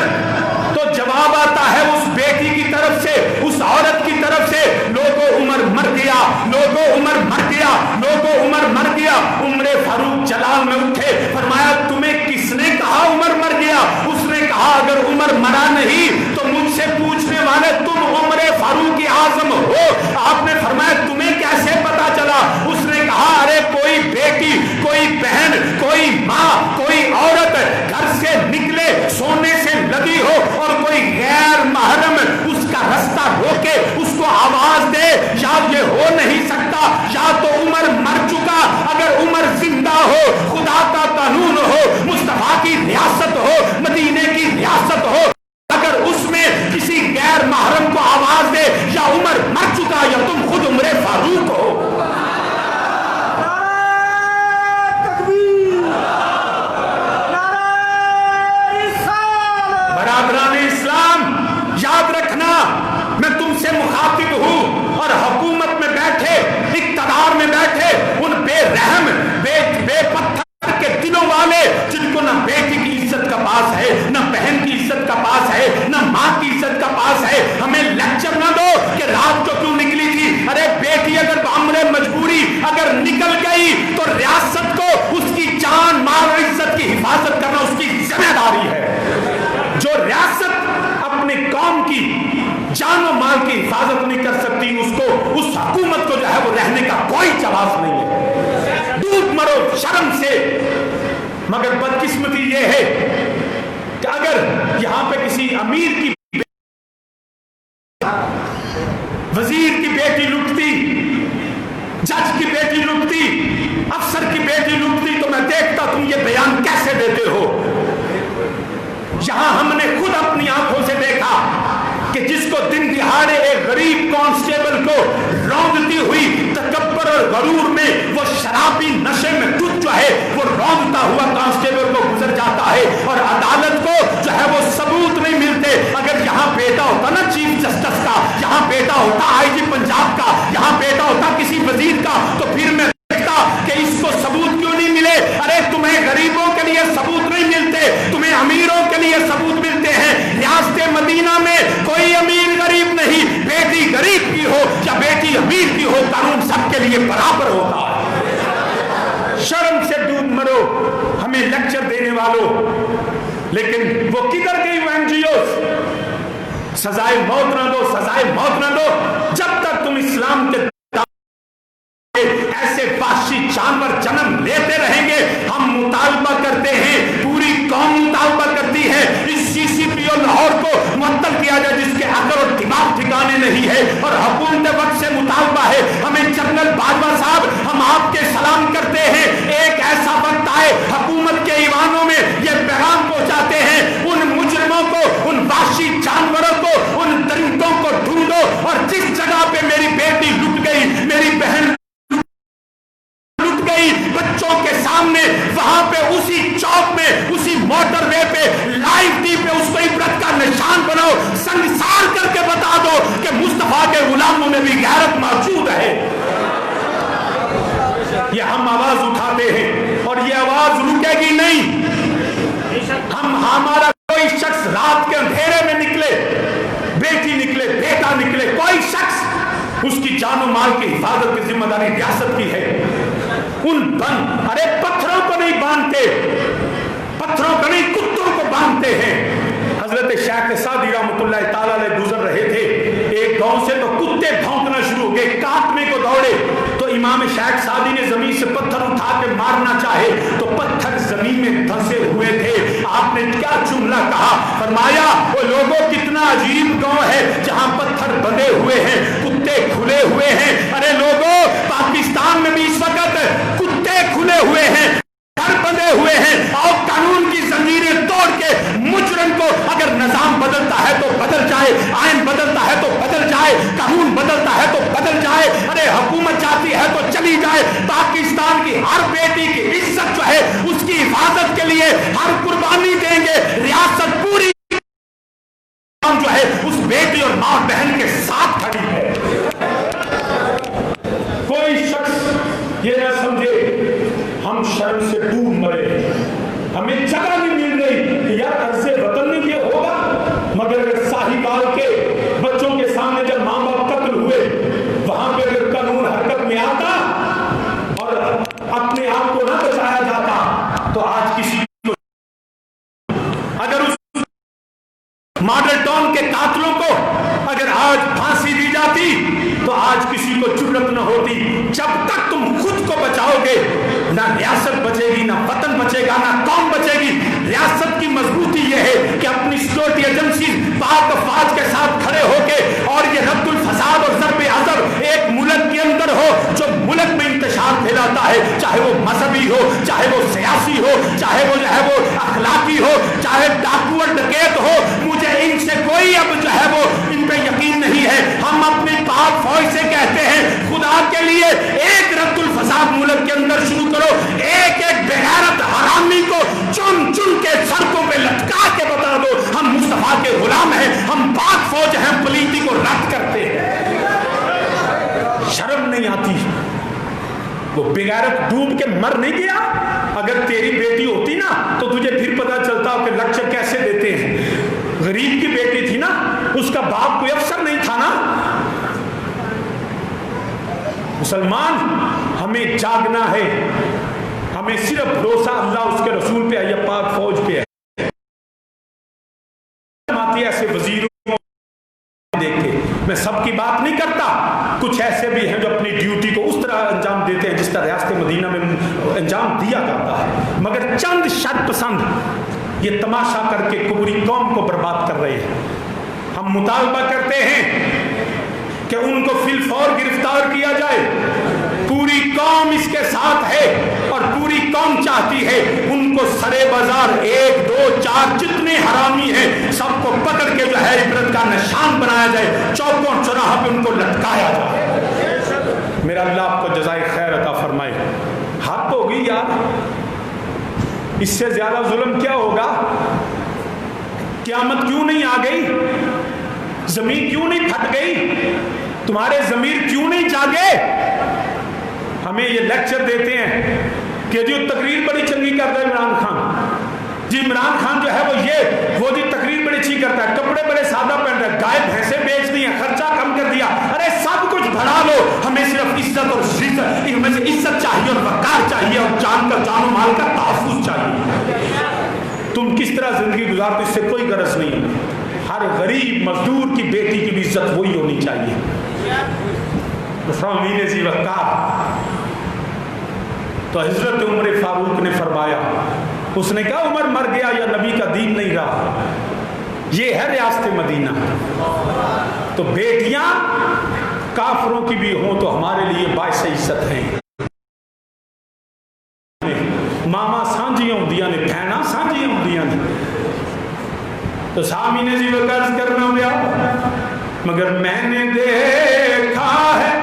تو جواب آتا ہے اس بیٹی کی طرف سے، اس عورت کی طرف سے، لوگوں عمر مر گیا، لوگوں عمر مر گیا، لوگوں عمر مر گیا۔ عمر فاروق جلال میں اٹھے، فرمایا تمہیں کس نے کہا عمر مر گیا؟ اس نے کہا اگر عمر مرا نہیں تو مجھ سے پوچھنے والے تم عمر فاروق اعظم ہو۔ آپ نے فرمایا تمہیں کیسے پتا چلا؟ اس نے کہا ارے کوئی بیٹی، کوئی بہن، کوئی ماں، کوئی عورت گھر سے نکلے سونے سے لدی ہو اور کوئی غیر محرم اس کا رستہ روکے، اس کو آواز دے، یا یہ ہو نہیں سکتا، یا تو عمر مر چکا، اگر عمر زندہ ہو، خدا کا قانون ہو، مصطفیٰ کی ریاست ہو، مدینے کی ریاست ہو، اگر اس میں کسی غیر محرم کو آواز دے، یا عمر مر چکا یا تم خود عمر فاروق ہو۔ برادران اسلام یاد رکھنا، میں تم سے مخاطب ہوں، اور حکومت میں بیٹھے، اقتدار میں بیٹھے ان بے رحم بے پتھر کے دلوں والے جن کو نہ بیٹی کی عزت کا پاس ہے، نہ بہن کی عزت کا پاس ہے، نہ ماں کی عزت کا پاس ہے، ہمیں لیکچر نہ دو کہ رات کو کیوں نکلی تھی۔ ارے بیٹی اگر بامر مجبوری اگر نکل گئی تو ریاست کو اس کی جان مال اور عزت کی حفاظت کرنا اس کی ذمہ داری ہے۔ جو ریاست اپنی قوم کی جان و مال کی حفاظت نہیں کر سکتی، اس کو، اس حکومت کو جو ہے وہ رہنے کا کوئی جواز نہیں ہے۔ ڈوب مرو شرم سے۔ مگر بدقسمتی یہ ہے کہ اگر یہاں پہ کسی امیر کی وزیر کی بیٹی لٹتی، جج کی بیٹی لٹتی، افسر کی بیٹی لٹتی تو میں دیکھتا تم یہ بیان کیسے دیتے ہو۔ یہاں ہم نے خود اپنی آنکھوں سے دیکھا کہ جس کو دن دہاڑے ایک غریب کانسٹیبل کو روندتی ہوئی تکبر اور غرور میں وہ شرابی نشے میں دھت جو ہے وہ روندتا ہوا کانسٹیبل کو گزر جاتا ہے، اور عدالت کو جو ہے وہ ثبوت نہیں ملتے۔ اگر یہاں بیٹا ہوتا نا چیف جسٹس کا، یہاں بیٹا ہوتا آئی جی پنجاب کا، یہاں بیٹا ہوتا کسی وزیر کا، تو پھر میں دیکھتا کہ اس کو ثبوت کیوں نہیں ملے۔ ارے تمہیں غریبوں کے لیے ثبوت نہیں ملتے، تمہیں امیروں کے لیے ثبوت ملتے ہیں۔ ریاست مدینہ میں کوئی امیر غریب نہیں، بیٹی غریب کی ہو یا بیٹی امیر کی ہو، قانون سب کے لیے برابر ہوتا ہے۔ شرم سے ڈوب مرو ہمیں لیکچر دینے والوں۔ لیکن وہ کدھر گئی وہ NGOs؟ سزائے موت نہ دو، سزائے موت نہ دو، جب تک تم اسلام کے ایسے وحشی جانور جنم لیتے رہیں گے۔ ہم مطالبہ کرتے ہیں، پوری قوم مطالبہ کرتی ہے اس CCPO لاہور کو معطل کیا جائے جس کے عقل اور دماغ ٹھکانے نہیں ہے، اور حکومت وقت سے مطالبہ ہے ہمیں جنرل باجوہ صاحب ہم آپ کے سلام کرتے ہیں، ایک ایسا وقت آئے حکومت کے ایوانوں میں یہ پیغام پہنچاتے ہیں ان مجرموں کو، ان وحشی جانوروں کو، ان درندوں کو ڈھونڈو، اور جس جگہ پہ میری بیٹی لٹ گئی، میری بہن بچوں کے سامنے، وہاں پہ اسی چوک میں، اسی موٹر وے پہ لائیو ٹی پہ اس کو عبرت کا نشان بناؤ، سنگسار کر کے بتا دو کہ مصطفیٰ کے غلاموں میں بھی غیرت موجود ہے۔ یہ ہم آواز اٹھاتے ہیں اور یہ آواز رکے گی نہیں۔ ہمارا کوئی شخص رات کے اندھیرے میں نکلے، بیٹی نکلے، بیٹا نکلے، کوئی شخص، اس کی جان و مال کی حفاظت کی ذمہ داری ریاست کی ہے۔ ارے پتھروں کو نہیں باندھتے، پتھروں کو نہیں کتوں کو باندھتے ہیں۔ حضرت شیخ سعدی رحمۃ اللہ تعالیٰ علیہ گزر رہے تھے، ایک گاؤں سے تو کتے بھونکنا شروع ہو گئے، کاٹنے کو دوڑے، تو امام شیخ سعدی نے زمین سے پتھر اٹھا کے مارنا چاہے تو پتھر زمین میں دھنسے ہوئے تھے۔ آپ نے کیا جملہ کہا؟ فرمایا وہ لوگوں کتنا عجیب گاؤں ہے جہاں پتھر بندے ہوئے ہیں، کتے کھلے ہوئے ہیں۔ ارے لوگوں، پاکستان میں بھی اس وقت کتے کھلے ہوئے ہیں، بندے ہوئے ہیں، اور قانون کی زنجیریں توڑ کے مجرم کو اگر نظام بدلتا ہے تو بدل جائے، آئین بدلتا ہے تو بدل جائے، قانون بدلتا ہے تو بدل جائے، ارے حکومت چاہتی ہے تو چلی جائے۔ پاکستان کی ہر بیٹی کی عزت جو ہے اس کی حفاظت کے لیے ہر قربانی دیں گے۔ ریاست پوری جو ہے اس بیٹی اور ماں بہن کے ساتھ کھڑی ہے۔ کوئی شخص یہ نہ سمجھے ہم شرم سے ڈوب مرے، ہمیں جگہ نہیں مل رہی کہ یار عرض وطن میں یہ ہوگا، مگر اگر ساہیوال کے بچوں کے سامنے جب ماں باپ قتل ہوئے وہاں پہ اگر قانون حرکت میں آتا اور اپنے آپ کو نہ بچایا جاتا تو آج کسی کو، اگر اس ماڈل ٹاؤن کے قاتلوں کو اگر آج پھانسی دی جاتی تو آج کسی کو جرأت نہ ہوتی۔ جب تک تم خود کو بچاؤ گے نہ ریاست بچے گی، نہ وطن بچے گا، نہ قوم بچے گی۔ ریاست کی مضبوطی یہ ہے کہ اپنی سیکورٹی ایجنسی پاک افواج کے ساتھ کھڑے ہو کے اور یہ رد الفساد اور ضرب عضب ایک ملک کے اندر ہو جو ملک میں انتشار پھیلاتا ہے، چاہے وہ مذہبی ہو، چاہے وہ سیاسی ہو، چاہے وہ جو ہے وہ اخلاقی ہو، چاہے ڈاکو اور ڈکیت ہو۔ مجھے ان سے کوئی اب جو ہے وہ ان پہ یقین نہیں ہے۔ ہم اپنی پاک فوج سے کہتے ہیں خدا کے لیے ایک رد الفساد ملک کے اندر شروع کرو، ایک ایک بغیرت حرامی کو چن چن کے سڑکوں پہ لٹکا کے بتا دو ہم مصطفیٰ کے غلام ہیں، ہم پاک فوج ہیں، پلیتی کو رد کرتے ہیں۔ شرم نہیں آتی؟ وہ بغیرت ڈوب کے مر نہیں گیا؟ اگر تیری بیٹی ہوتی نا تو تجھے پھر پتا چلتا کہ لیکچر کیسے دیتے ہیں۔ غریب کی بیٹی تھی نا، اس کا باپ کوئی افسر نہیں تھا نا۔ مسلمان ہمیں جاگنا ہے، ہمیں صرف بھروسہ اللہ اس کے رسول پہ ہے، یا پاک فوج پہ ہے۔ ایسے وزیروں دیکھ کے میں سب کی بات نہیں کرتا، کچھ ایسے بھی ہیں جو اپنی ڈیوٹی کو اس طرح انجام دیتے ہیں جس طرح ریاست مدینہ میں انجام دیا جاتا ہے، مگر چند شر پسند یہ تماشا کر کے پوری قوم کو برباد کر رہے ہیں۔ ہم مطالبہ کرتے ہیں کہ ان کو فی الفور گرفتار کیا جائے۔ پوری قوم اس کے ساتھ ہے اور پوری قوم چاہتی ہے ان کو سرے بازار 1 2 4 جتنے حرامی ہیں سب کو پکڑ کے جو ہے عبرت کا نشان بنایا جائے، چوکوں چوراہوں پہ ان کو لٹکایا جائے۔ میرا اللہ آپ کو جزائے خیر عطا فرمائے۔ حد ہوگی یار، اس سے زیادہ ظلم کیا ہوگا؟ قیامت کیوں نہیں آ گئی؟ زمین کیوں نہیں پھٹ گئی؟ تمہارے ضمیر کیوں نہیں جاگے؟ ہمیں یہ لیکچر دیتے ہیں کہ جو تقریر بڑی چنگی کرتا ہے عمران خان جی، عمران خان جو ہے وہ جی تقریر بڑی اچھی کرتا ہے، کپڑے بڑے سادہ پہن رہا ہے، گائے بھینسیں بیچ دی ہیں، خرچہ کم کر دیا۔ ارے سب کچھ بڑھا لو، ہمیں صرف عزت اور ہمیں سے عزت چاہیے اور وقار چاہیے اور جان و مال کا تحفظ چاہیے۔ تم کس طرح زندگی گزارتے اس سے کوئی غرض نہیں۔ ہر غریب مزدور کی بیٹی کی بھی عزت وہی ہونی چاہیے۔ ذی وقار تو حضرت عمر فاروق نے فرمایا، اس نے کہا عمر مر گیا یا نبی کا دین نہیں رہا، یہ ہے ریاست مدینہ۔ تو بیٹیاں کافروں کی بھی ہوں تو ہمارے لیے باعث عزت ہیں۔ ماما سانجیاں ہوندیاں نے، بہنا سانجیاں ہوندیاں نے، تو سامنے ذی وقار کرنا پیا۔ مگر میں نے دیکھا ہے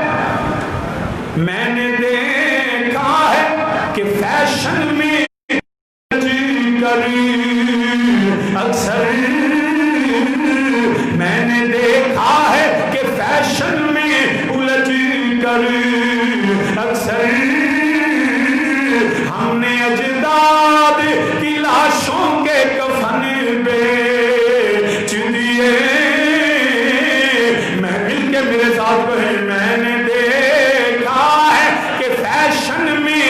کہ فیشن میں اکثر میں نے دیکھا ہے کہ فیشن میں الجھ کر اکثر ہم نے اجداد کی لاشوں کے کفن بیچ دیے۔ میں مل کے میرے ساتھ کہیں، میں نے دیکھا ہے کہ فیشن میں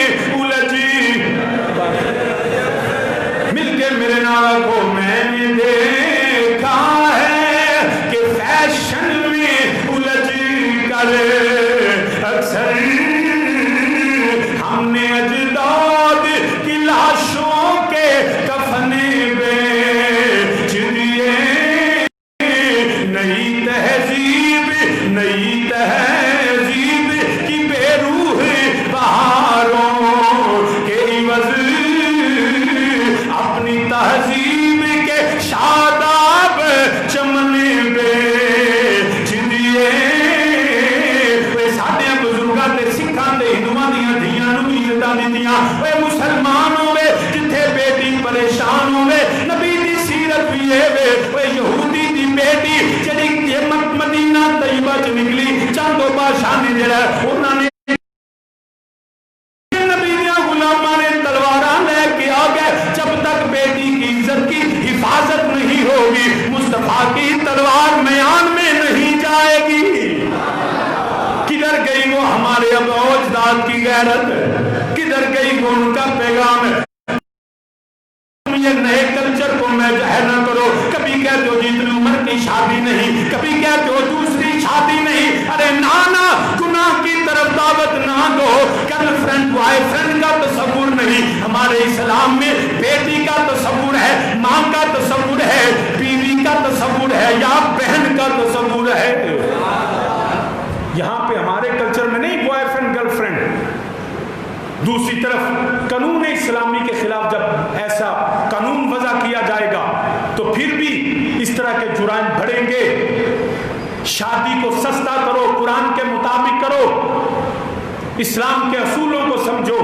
مل کے میرے نام کو، میں نے دیکھا ہے کہ فیشن میں الجھ کر اکثر ہم نے اجداد کی لاشوں کے کفن بیچ یہ وے وہ یہودی دی بیٹی جڑی مدینہ طیبہ چ نکلی چاندو بادشاہ نے جڑا انہاں نے نبی دیا غلاماں نے تلواراں لے کے آ گئے جب تک بیٹی کی عزت کی حفاظت نہیں ہوگی مصطفیٰ کی تلوار میان میں نہیں جائے گی کدھر گئی وہ ہمارے اب اجداد کی غیرت کدھر گئی وہ ان کا پیغام یہ نئے کلچر کو میں ظاہر نہ کرو کبھی کہتے ہو جی اتنی عمر کی شادی نہیں کبھی کہتے ہو دوسری شادی نہیں ارے نانا گناہ کی طرف دعوت نہ دو گرل فرینڈ بوائے فرینڈ کا تصور نہیں ہمارے اسلام میں بیٹی کا تصور ہے ماں کا تصور ہے بیوی کا تصور ہے یا بہن کا تصور ہے یہاں پہ ہمارے کلچر میں نہیں بوائے فرینڈ گرل فرینڈ دوسری طرف قانون اسلامی کے خلاف جب ایسا قانون وضع کیا جائے گا تو پھر بھی اس طرح کے جرائم بڑھیں گے شادی کو سستا کرو قرآن کے مطابق کرو اسلام کے اصولوں کو سمجھو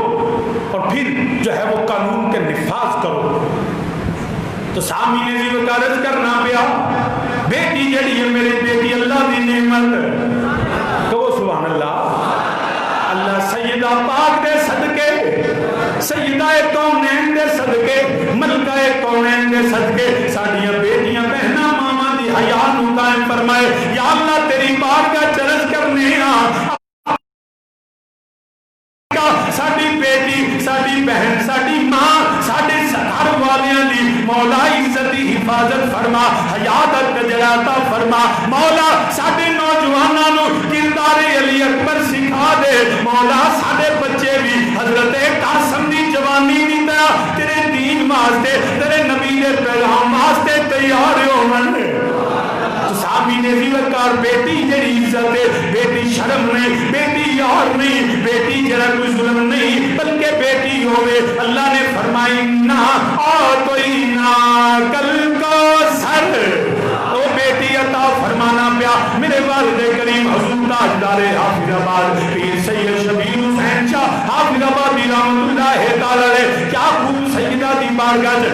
اور پھر جو ہے وہ قانون کے نفاذ کرو تو سامعین عزیز و عرض کرنا پیا بیٹی جڑی ہے میری بیٹی اللہ دی نعمت کہو سبحان اللہ اللہ سیدہ پاک دے صدقے سیدہ کونین دے صدقے ملکہ کونین دے صدقے ساڈیاں بیٹیاں بہناں ماواں دی حیا نوں قائم فرمائے یا اللہ تیری بارگاہ چرچ کرنے ہاں ساڈی بیٹی ساڈی بہن ساڈی ماں ساڈے گھر والیاں دی مولا عزت دی حفاظت فرما حیا دا کجرا عطا فرما مولا ساڈے نوجواناں نوں کردار علی اکبر سکھا دے مولا ساڈے بچے بھی حضرت قاسم دی جوانی دی طرح تیرے دین واسطے تیرے نبی دے پیغام واسطے تیار ہون سامعین زیوکار بیٹی جڑی عزت ہے بیٹی شرم نہیں بیٹی یار نہیں بیٹی جڑا کوئی ظلم نہیں بلکہ بیٹی ہوئے اللہ نے فرمائی نا آتوینا کل کو سر او بیٹی عطا فرمانا پیا میرے والد کریم حضور تاجدار حافظ آباد پیر سید شبیر حسین شاہ حافظ آبادی رحمت اللہ تعالی کیا خوب سیدہ دی بارگاہ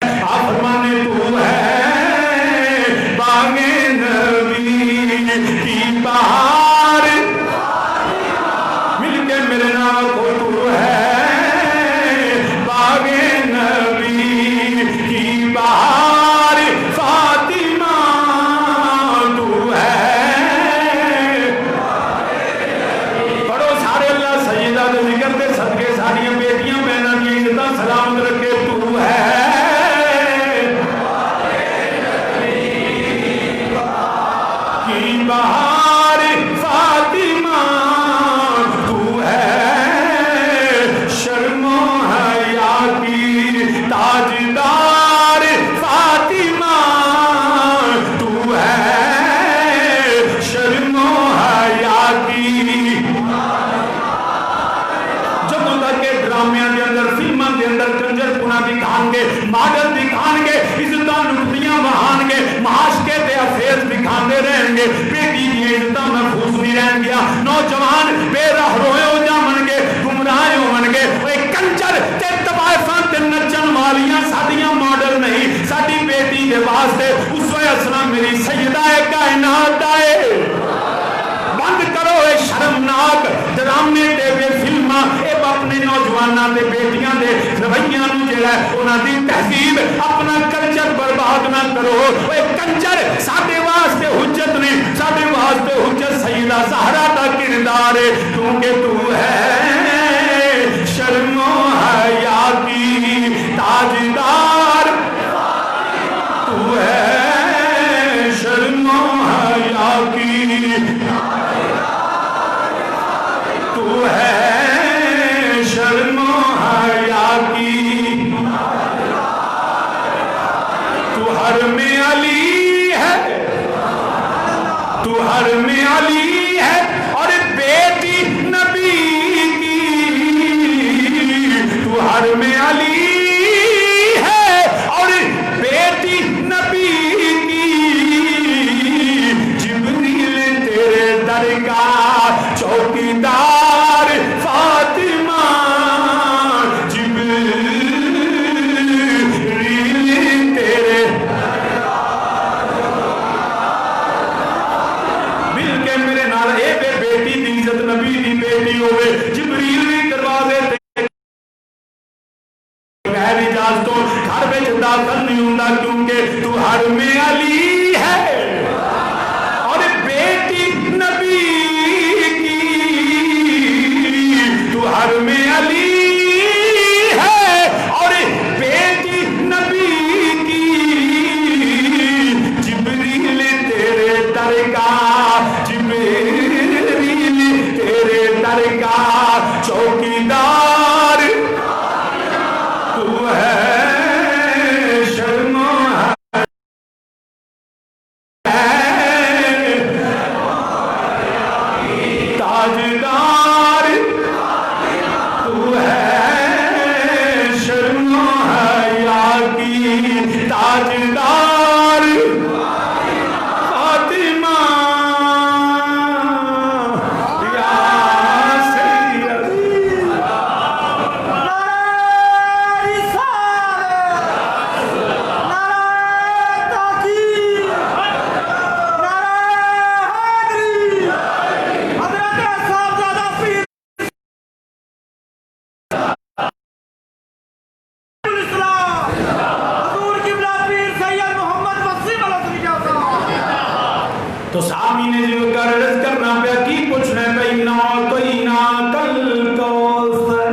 آپ فرمانے تو ہے کی بہار مل کے ملنا کو تو ہے باغ نبی کی بہار فاطمہ تو ہے پڑھو سارے اللہ سیدہ دے ذکر دے صدقے ساڑیاں بیٹیاں بہناں دی عزتاں سلامت رکھے تو ہے بہار فاطمہ تو ہے شرم و حیا کی تاجدار فاطمہ تو ہے شرم و حیا کی جب تک کہ ڈرامیاں دے اندر فلماں دے اندر کنجر پنا دکھان گے ماڈل دکھان گے عزتاں لٹیاں بہان گے معاشقے دے افیز دکھاندے رہن گے بیٹی دی عزتاں محفوظ نہیں رہن گیا نوجوان بے راہ روئے ہو جاون گے گمراہ ہون گے اے کنجر تے طوائفاں تے نچن والیاں ساڈیاں ماڈل نہیں ساڈی بیٹی دے واسطے اسوہ حسنہ میری سیدہ کائنات آئے بند کرو اے شرمناک ڈرامے تے فلماں اے اپنے نوجواناں تے بیٹیاں دے رویاں نوں جڑا انہاں دی تہذیب اپنا کلچر برباد نہ کرو اے کنجر ساڈے واسطے حجت نہیں ساڈے واسطے حجت سیدہ زہرا دا کردار ہے کیونکہ تو ہے شرم و حیا کی تاجدار تو ہے شرم و حیا کی تو ہے شرم و حیا کی تو ہر میں علی ہے تو ہر میں علی ہے اور بیٹی نبی کی تو ہر میں علی ہے اور بیٹی نبی کی جبریل تیرے درگاہ چوکیدار فاطمہ جبریل گھر میں داخل نہیں ہوتا کیونکہ تو ہر میں علی ہے اور بیٹی نبی کی تو ہر میں علی ہے اور بیٹی نبی کی جبریل تیرے در کا جبریل تیرے در کا چوکیدار تو ہے شرم ہے تاجدار تو ہے شرم حیا کی تاجدار فاطمہ یا سیدی تو سامی نے جو عرض کرنا پیا کی پوچھنا پینا کوئینا کل کوثر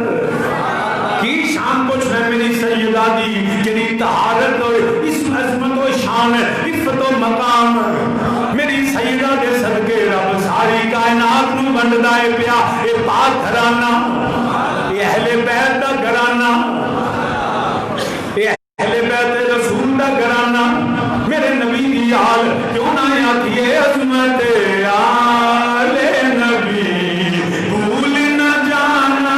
کی شان پوچھنا میری سیدہ دی جنی طہارت اور اس عظمت و شان عفت و مقام میری سیدہ دے صدقے رب ساری کائنات نو بندہ ہے پیا اے پاک گھرانہ اے اہل بیت دا گھرانہ اے اہل بیت رسول دا گھرانہ میرے نبی دی آل کیوں نہ آتی عظمت آل نبی بھول نہ جانا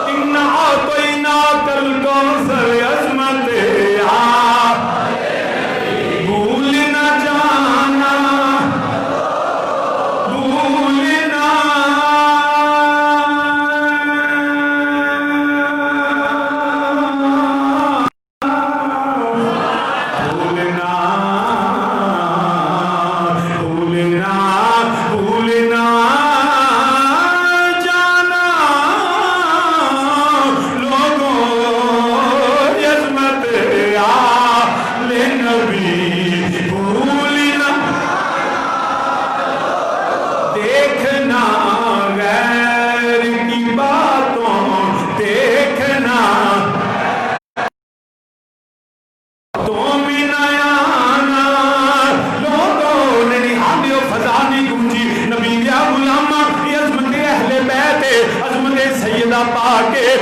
ان اعطیناک الکوثر عظمت آل بھول نہ جانا بھول نہ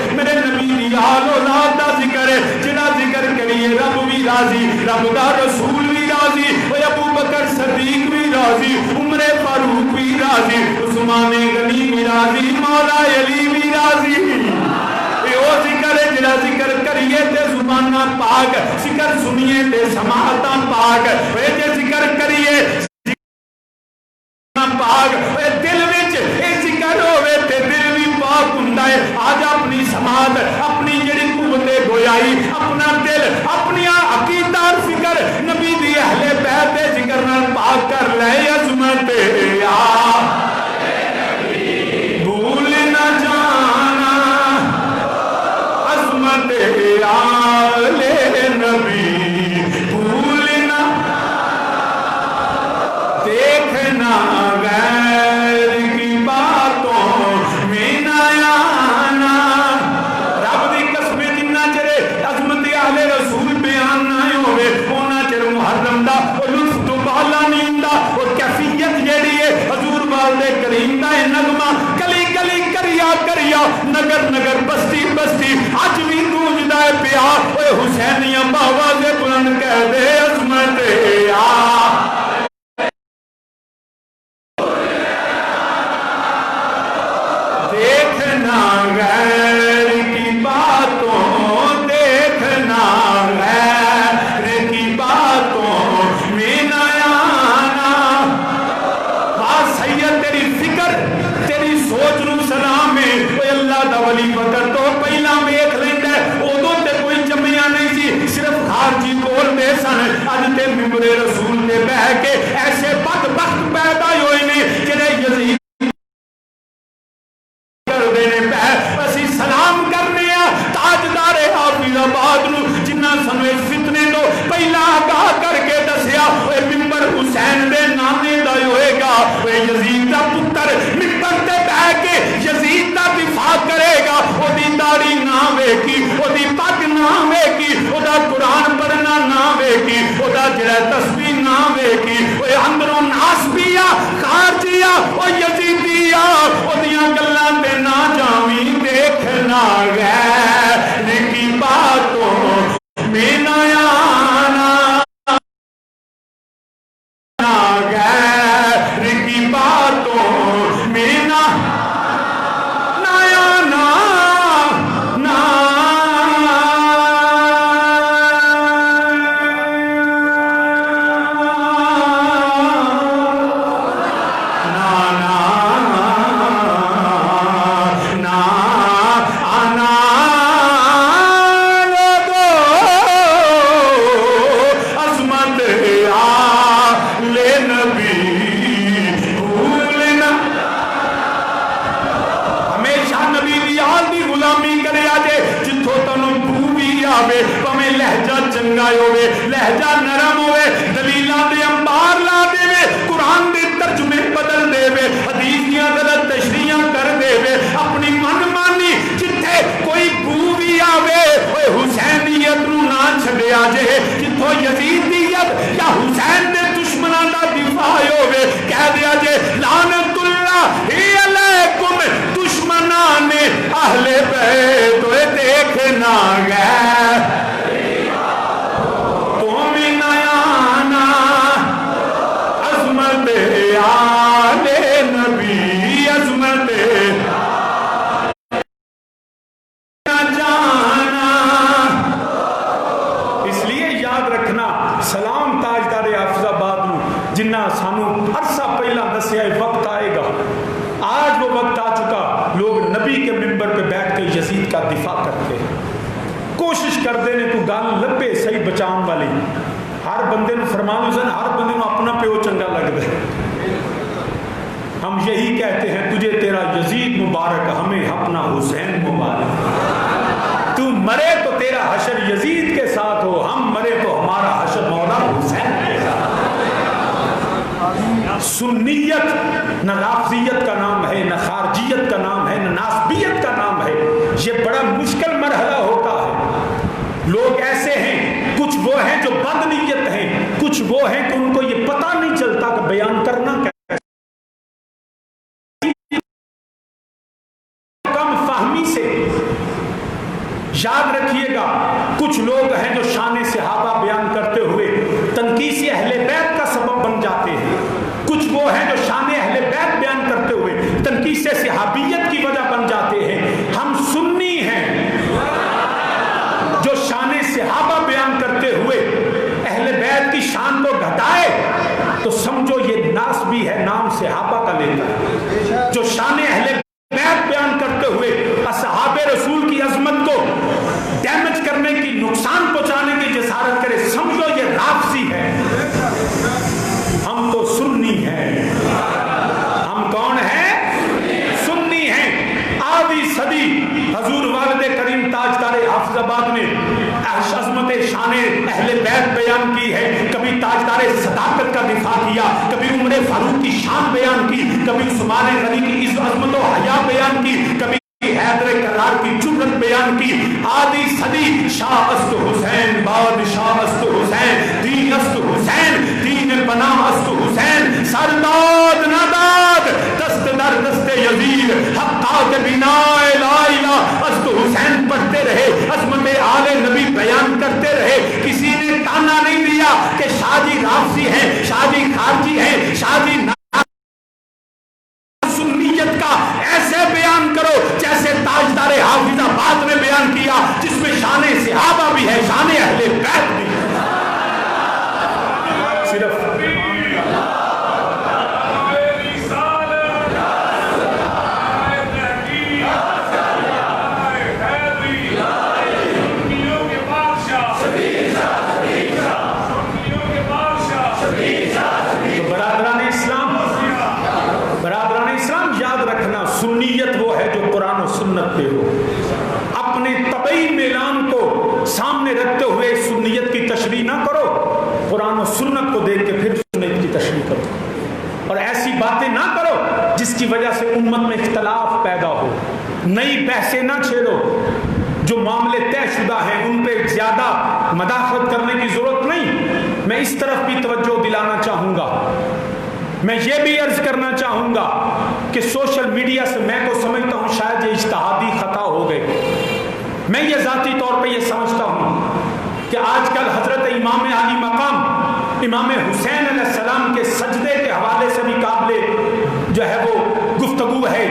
میرے نبی دی آل اولاد دا ذکر ہے جنا ذکر کریے رب بھی راضی رب دا رسول بھی راضی ابو بکر صدیق بھی راضی عمر فاروق بھی راضی عثمان غنی بھی راضی مولا علی بھی راضی او ذکر ہے جنا ذکر کریے تے زباناں پاک ذکر سنیے تے سماعتاں پاک اے تے ذکر کریے پاک اے دل وچ اے ذکر ہوے تے دل بھی پاک ہوندا ہے آج اپنی سماعت اپنی جڑی قوت گویائی اپنا دل اپنی عقیدہ اور فکر نبی دی اہل بیت دے ذکر نال پاک کر لے عظمت یا بھول نہ جانا عظمت آل نبی بھول نہ دیکھنا غیر کی باتوں میں نہ آنا رب دی قسم جنہ چرے عظمت اہل رسول بیان نہ ہوئے اونا چر محرم دا وہ لطف تو بالا نہیں دا وہ کیفیت جیڑی ہے حضور والد کریم دا نغمہ کلی کلی کریا کریا نگر نگر بستی بستی آج بھی گونجدا ہے پیا اوے حسینیاں باوازے بلند کہہ دے عظمت یا دیکھنا غیر کی باتوں دیکھنا غیر کی باتوں میں نہ آنا خاص سید تیری فکر تیری سوچ نو سلام ہے کوئی اللہ دا ولی فکر تو پہلا ویکھ لیندا ہے اودوں تے کوئی جمعیاں نہیں سی صرف یزید دا پتر ممبر تے بیٹھ کے یزید دا دفاع کرے گا، اودی داڑھی نہ ویکھی، اودی پگ نہ ویکھی، اودا قرآن پڑھنا نہ ویکھی، اودا جڑا تسبیح نہ ویکھی، اوے اندروں ناسبیا خارجیا او یزیدیا اودیاں گلاں تے نہ جاویں، دیکھنا غیر کی باتوں میں نہ آنا، غیر کی باتوں میں نہ آنا، نہ لہجہ نرم ہوئے، دلیلاں دے انبار لا دے وے، قرآن دے ترجمے بدل دے وے، حدیث دیاں غلط تشریحاں کر دے وے، اپنی من مانی جتھے کوئی بو بھی آوے، اوے حسینیت نو نہ چھڈیا جے، جتھوں یزیدیت یا حسین دے دشمناں دا دفاع ہووے، کہہ دیا جے لعنت اللہ علیکم دشمنان اہل بیت، اوے دیکھنا گئے نبی عظمت جانا۔ اس لیے یاد رکھنا سلام تاجدار حافظ آباد نو جنہ سانو عرصہ پہلا دسیا وقت آئے گا، آج وہ وقت آ چکا، لوگ نبی کے ممبر پہ بیٹھ کے یزید کا دفاع کرتے ہیں، کوشش کرتے ہیں تو گل لبے صحیح بچان والی، ہر بندے نو فرمان حسین ہر بندے نو اپنا پیو چنگا لگتا ہے، ہم یہی کہتے ہیں تجھے تیرا یزید مبارک، ہمیں اپنا حسین مبارک، تو مرے تو تیرا حشر یزید کے ساتھ ہو، ہم مرے تو ہمارا حشر مولا حسین کے ساتھ۔ سنیت نہ رافضیت کا نام ہے، نہ خارجیت کا نام ہے، نہ ناسبیت کا نام ہے، یہ بڑا مشکل مرحلہ ہوتا ہے۔ لوگ ایسے ہیں، کچھ وہ ہیں جو بد نیت ہیں، کچھ وہ ہیں کہ ان کو یہ پتہ نہیں چلتا کہ بیان کرنا کیا، کم فہمی سے۔ یاد رکھیے گا کچھ لوگ ہیں جو شان صحابہ بیان کرتے ہوئے تنقیص اہل بیت کا سبب بن جاتے ہیں، کچھ وہ ہیں جو شان اہل بیت بیان کرتے ہوئے تنقیص صحابیت کی وجہ بن جاتے ہیں۔ ہم سنی ہیں جو شان صحابہ بیان کرتے ہوئے اہل بیت کی شان کو گھٹائے تو سمجھو یہ ناسبی ہے، نام صحابہ کا لیتا ہے۔ جو شان اہل بیت بیان کرتے ہوئے اصحاب رسول کی عظمت کو ڈیمیج کرنے کی، نقصان پہنچانے کی جسارت کرے، سمجھو یہ رافضی ہے۔ ہم تو سنی ہیں، ہم کون ہیں؟ سنی ہیں۔ آدھی صدی حضور والد کریم تاجدار حافظ آباد نے عظمت شان اہل بیت بیان کی ہے، کبھی تاجدار صداقت کا دفاع کیا، کبھی عمر فاروق کی شان بیان کی، کبھی عثمان غنی کی عظمت و حیا بیان کی، کبھی حیدر کرار کی جرت بیان کی۔ آدھی صدی شاہ است حسین، بادشاہ است حسین، دین است حسین، دین پناہ است حسین، سرداد نداد دست در دست یزید، حقات بنا لا الہ است حسین پڑھتے رہے، عظمت آل نبی بیان کرتے رہے۔ کسی نے تانا نہیں دیا کہ شاہ جی رافضی ہیں، شاہ جی خارجی ہیں، شاہ جی سنیت کا ایسے بیان کرو جیسے تاجدار حافظ آباد نے بیان کیا، جس میں شان صحابہ بھی ہے، شان اہل بیت بھی ہے۔ صرف برادران اسلام یاد رکھنا، سنیت وہ ہے جو قرآن و سنت پہ ہو۔ اپنے طبعی میلان کو سامنے رکھتے ہوئے سنیت کی تشریح نہ کرو، قرآن و سنت کو دیکھ کے پھر سنت کی تشریح کرو، اور ایسی باتیں نہ کرو جس کی وجہ سے امت میں اختلاف پیدا ہو، نئی بحثیں نہ چھیڑو، جو معاملے طے شدہ ہیں ان پہ زیادہ مداخلت کرنے کی ضرورت نہیں۔ میں اس طرف بھی توجہ دلانا چاہوں گا، میں یہ بھی عرض کرنا چاہوں گا کہ سوشل میڈیا سے میں تو سمجھتا ہوں شاید یہ اجتہادی خطا ہو گئے۔ میں یہ ذاتی طور پہ یہ سمجھتا ہوں کہ آج کل حضرت امام علی مقام امام حسین علیہ السلام کے سجدے کے حوالے سے بھی قابل جو ہے وہ گفتگو ہے،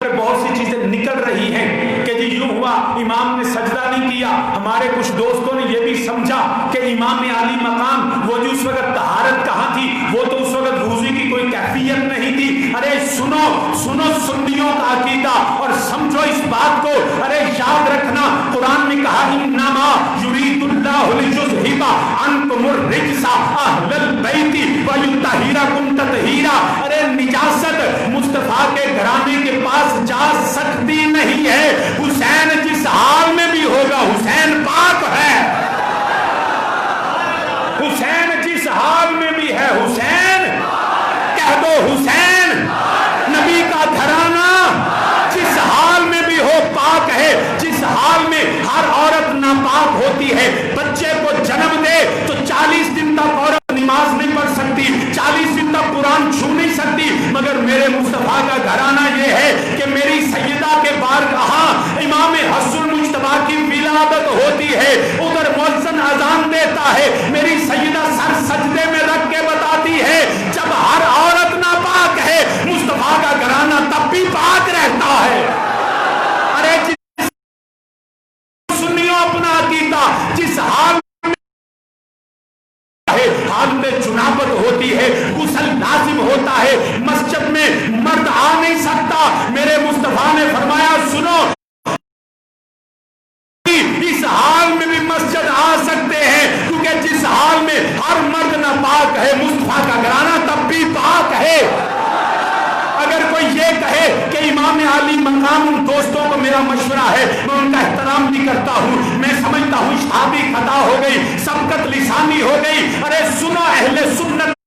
بہت سی چیزیں نکل رہی ہیں کہ جی یوں ہوا امام نے سجدہ نہیں کیا۔ ہمارے کچھ دوستوں نے یہ بھی سمجھا کہ امام علی مقام وہ جو اس وقت طہارت کہاں تھی، وہ تو اس وقت وضو کی کوئی کیفیت نہیں تھی۔ ارے سنو سنو سنیوں کا عقیدہ اور سمجھو اس بات کو۔ ارے یاد رکھنا قرآن نے کہا انما یرید اللہ لیذھب عنکم الرجس اہل البیت ویطہرکم تطہیرا۔ ارے نجاست مصطفیٰ کے گھرانے کے پاس جا سکتی نہیں ہے۔ حسین جس حال میں بھی ہوگا حسین پاک ہے، حسین جس حال میں بھی ہے حسین کہہ دو حسین نبی کا گھرانہ جس حال میں بھی ہو پاک ہے۔ جس حال میں ہر عورت ناپاک ہوتی ہے، بچے کو جنم دے تو 40 دن تک عورت نماز نہیں پڑھ سکتی، 40 دن تک قرآن چھو نہیں سکتی، مگر میرے مصطفیٰ کا گھرانہ یہ ہے کہ میری سیدہ کے بارگاہ امام حسن مجتبیٰ کی ولادت ہوتی ہے، ادھر مؤذن اذان دیتا ہے، میری سیدہ سر سجدے میں رکھ کے بتاتی ہے جب ہر عورت ناپاک ہے مصطفیٰ کا گھرانہ تب بھی پاک رہتا ہے۔ ارے سنیو اپنا عقیدہ، جس حال حالت جنابت ہوتی ہے، غسل لازم ہوتا ہے، مسجد میں مرد آ نہیں سکتا، میرے مصطفیٰ نے فرمایا سنو اس حال میں بھی مسجد آ سکتے ہیں، کیونکہ جس حال میں ہر مرد ناپاک ہے مصطفیٰ کا گھرانہ تب بھی پاک ہے۔ اگر کوئی یہ کہے کہ امام علی مقام ان دوستوں کو میرا مشورہ ہے، میں ان کا احترام بھی کرتا ہوں، میں سمجھتا ہوں اجتہادی خطا ہو گئی، سبقت لسانی ہو گئی۔ ارے سنو اہل سنت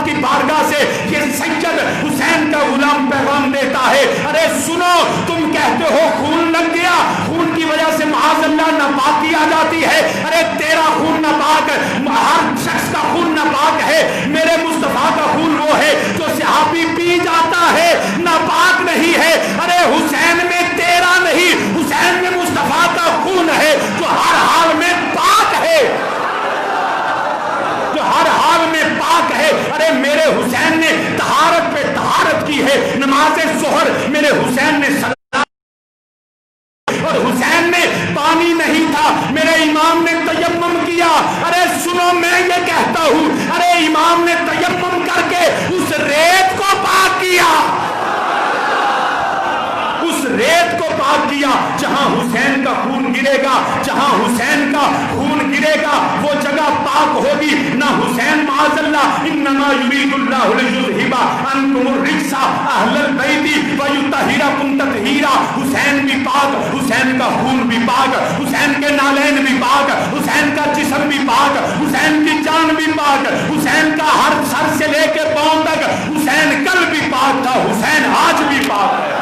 کی بارگاہ سے یہ سید حسین کا غلام پیغام دیتا ہے۔ ارے سنو تم کہتے ہو خون لگ گیا، خون کی وجہ سے معاذ اللہ ناپاکی آ جاتی ہے۔ ارے تیرا خون ناپاک، ہر شخص کا خون ناپاک ہے، میرے مصطفیٰ کا خون وہ ہے جو صحابی پی جاتا ہے، ناپاک نہیں ہے۔ ارے حسین میں تیرا نہیں، حسین میں مصطفیٰ کا خون ہے جو ہر حال میں پاک ہے، جو ہر حال میں پاک ہے۔ ارے میرے حسین نے طہارت پہ طہارت کی ہے، نماز ظہر میرے حسین نے اور حسین نے پانی نہیں تھا، میرے امام نے تیمم کیا۔ ارے سنو میں یہ کہتا ہوں، ارے امام نے تیمم کر کے اس ریت کو پاک کیا، اس ریت کو پاک کیا جہاں حسین کا خون گرے گا، جہاں حسین کا خون گرے گا وہ جگہ پاک ہوگی۔ نہ حسین معاذ اللہ انما یرید اللہ لیذھب عنکم الرجس اہل البیت ویطہرکم تطہیرا۔ حسین بھی پاک، حسین کا خون بھی پاک، حسین کے نالین بھی پاک، حسین کا جسم بھی پاک، حسین کی جان بھی پاک، حسین کا ہر سر سے لے کے پاؤں تک حسین کل بھی پاک تھا، حسین آج بھی پاک ہے۔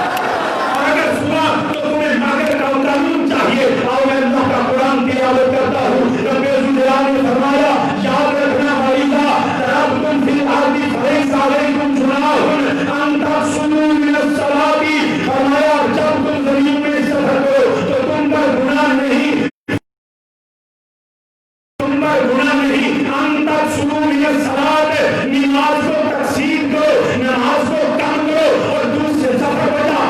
اگر سنا تو تمہیں مگر کا قانون چاہیے۔ اور میں اللہ کا قرآن تلاوت کرتا ہوں، رب ذوالجلال نے فرمایا یاد رکھنا وَإِذَا ضَرَبْتُمْ فِي الْأَرْضِ فَلَيْسَ عَلَيْكُمْ جُنَاحٌ أَن تَقْصُرُوا مِنَ الصَّلَاةِ۔ فرمایا جب تم زمین میں سفر کرو تو تم پر گناہ نہیں، تم پر گناہ نہیں، أَن تَقْصُرُوا مِنَ الصَّلَاةِ، نماز کو تقصیر کرو، نماز کو کم کرو اور دوسرے سفر بجا۔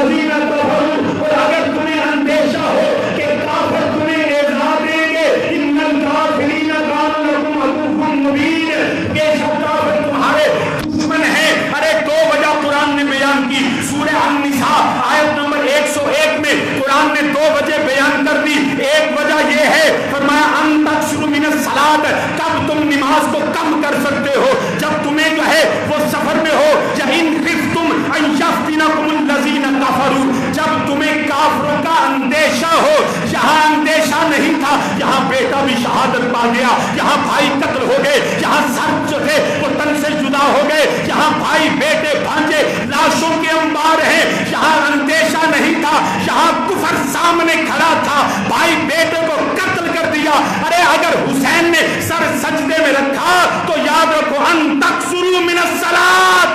اور اگر تمہیں اندیشہ ہو کہ کافر تمہیں ایذا دیں گے، ان الکافرین کانوا لکم عدو مبین، بے شک کافر تمہارے دشمن ہیں۔ ارے دو وجہ قرآن نے بیان کی، سورہ النساء آیت نمبر 101 میں قرآن نے دو وجہ بیان کر دی۔ ایک وجہ یہ ہے فرمایا ان تقصروا من الصلاۃ، کب تم نماز کو کم کر سکتے ہو، جب تمہیں جو ہے وہ سفر میں ہو، یا ان خفتم ان یفتنکم الذین کفروا، جب تمہیں کافروں کا اندیشہ ہو۔ یہاں اندیشہ نہیں تھا, یہاں بیٹا بھی شہادت پا گیا, یہاں بھائی قتل ہو گئے, یہاں سر جو تھے وہ تن سے جدا ہو گئے, یہاں بھائی بیٹے بھانجے لاشوں کے انبار ہیں, یہاں اندیشہ نہیں تھا, یہاں کفر سامنے کھڑا تھا, بھائی بیٹے کو قتل کر دیا. ارے اگر حسین نے سر سجدے میں رکھا تو یاد رکھو ان تکسروا من الصلاۃ,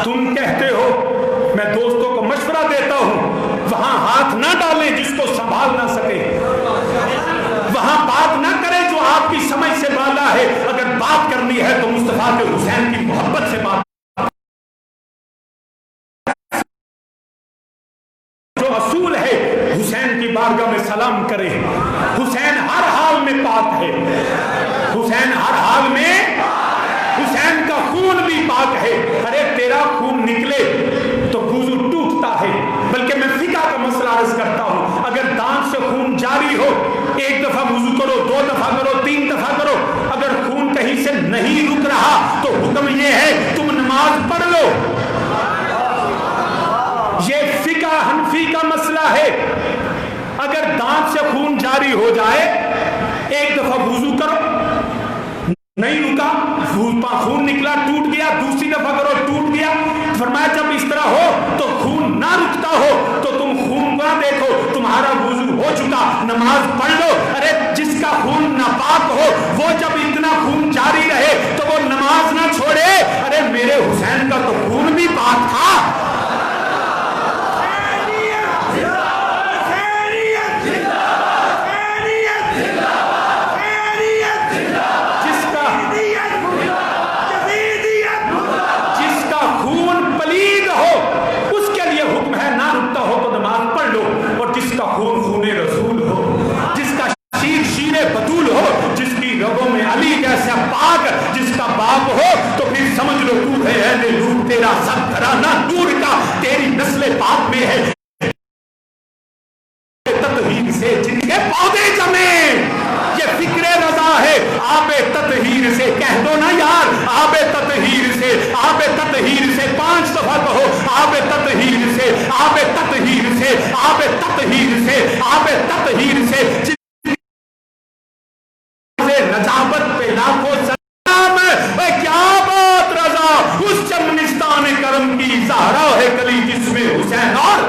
تم کہتے ہو, میں دوستوں کو مشورہ دیتا ہوں, وہاں ہاتھ نہ ڈالیں جس کو سنبھال نہ سکے, وہاں بات نہ کریں جو آپ کی سمجھ سے بالا ہے. اگر بات کرنی ہے تو مصطفیٰ کے حسین کی محبت سے بات, جو اصول ہے حسین کی بارگاہ میں سلام کرے. حسین ہر حال میں پاک ہے, حسین ہر حال میں, حسین کا خون بھی پاک ہے. ارے تیرا خون نکلے تو وضو ٹوٹتا ہے, بلکہ میں فقہ کا مسئلہ عرض کرتا ہوں, اگر دانت سے خون جاری ہو, ایک دفعہ وضو کرو, 2 دفعہ کرو, 3 دفعہ کرو, اگر خون کہیں سے نہیں رک رہا تو حکم یہ ہے تم نماز پڑھ لو. یہ فقہ حنفی کا مسئلہ ہے. اگر دانت سے خون جاری ہو جائے, ایک دفعہ وضو کرو, نہیں رکا, خون نکلا ٹوٹ گیا, دوسری دفعہ کرو ٹوٹ گیا. فرمایا جب اس طرح ہو تو خون نہ رکتا ہو تو تم خون نہ دیکھو, تمہارا وضو ہو چکا, نماز پڑھ لو. ارے جس کا خون ناپاک ہو وہ جب اتنا خون جاری رہے تو وہ نماز نہ چھوڑے. ارے میرے حسین کا تو خون بھی پاک تھا. جس کا باپ ہو تو پھر سمجھ لو تو ہے اہل نور, تیرا سب گھرانہ نور کا, تیری نسل پاک میں ہے. تطہیر سے جن کے پودے جمے, یہ فکر رضا ہے. آب تطہیر سے کہہ دو نا یار, آب تطہیر سے, آب تطہیر سے 5 دفعہ کہو, آب تطہیر سے, آب تطہیر سے, آب تطہیر سے, آب تطہیر سے نجابت پہ لاکھوں سلام. کیا بات رضا, اس چمنستان کرم کی زہرا ہے کلی جس میں حسین. اور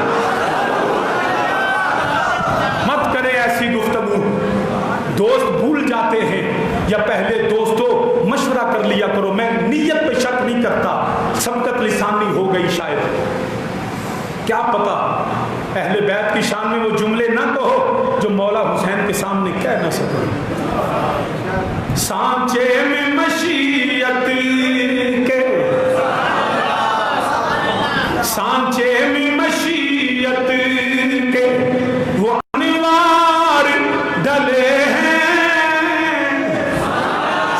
مت کرے ایسی گفتگو, دوست بھول جاتے ہیں. یا پہلے دوستوں مشورہ کر لیا کرو. میں نیت پہ شک نہیں کرتا, سبقت لسانی ہو گئی شاید, کیا پتا اہل بیت کی شان میں وہ جملے نہ کہو جو مولا حسین کے سامنے کہہ نہ سکو. سانچے میں مشیت کے, سانچے میں مشیت کے وہ انوار ڈلے ہیں,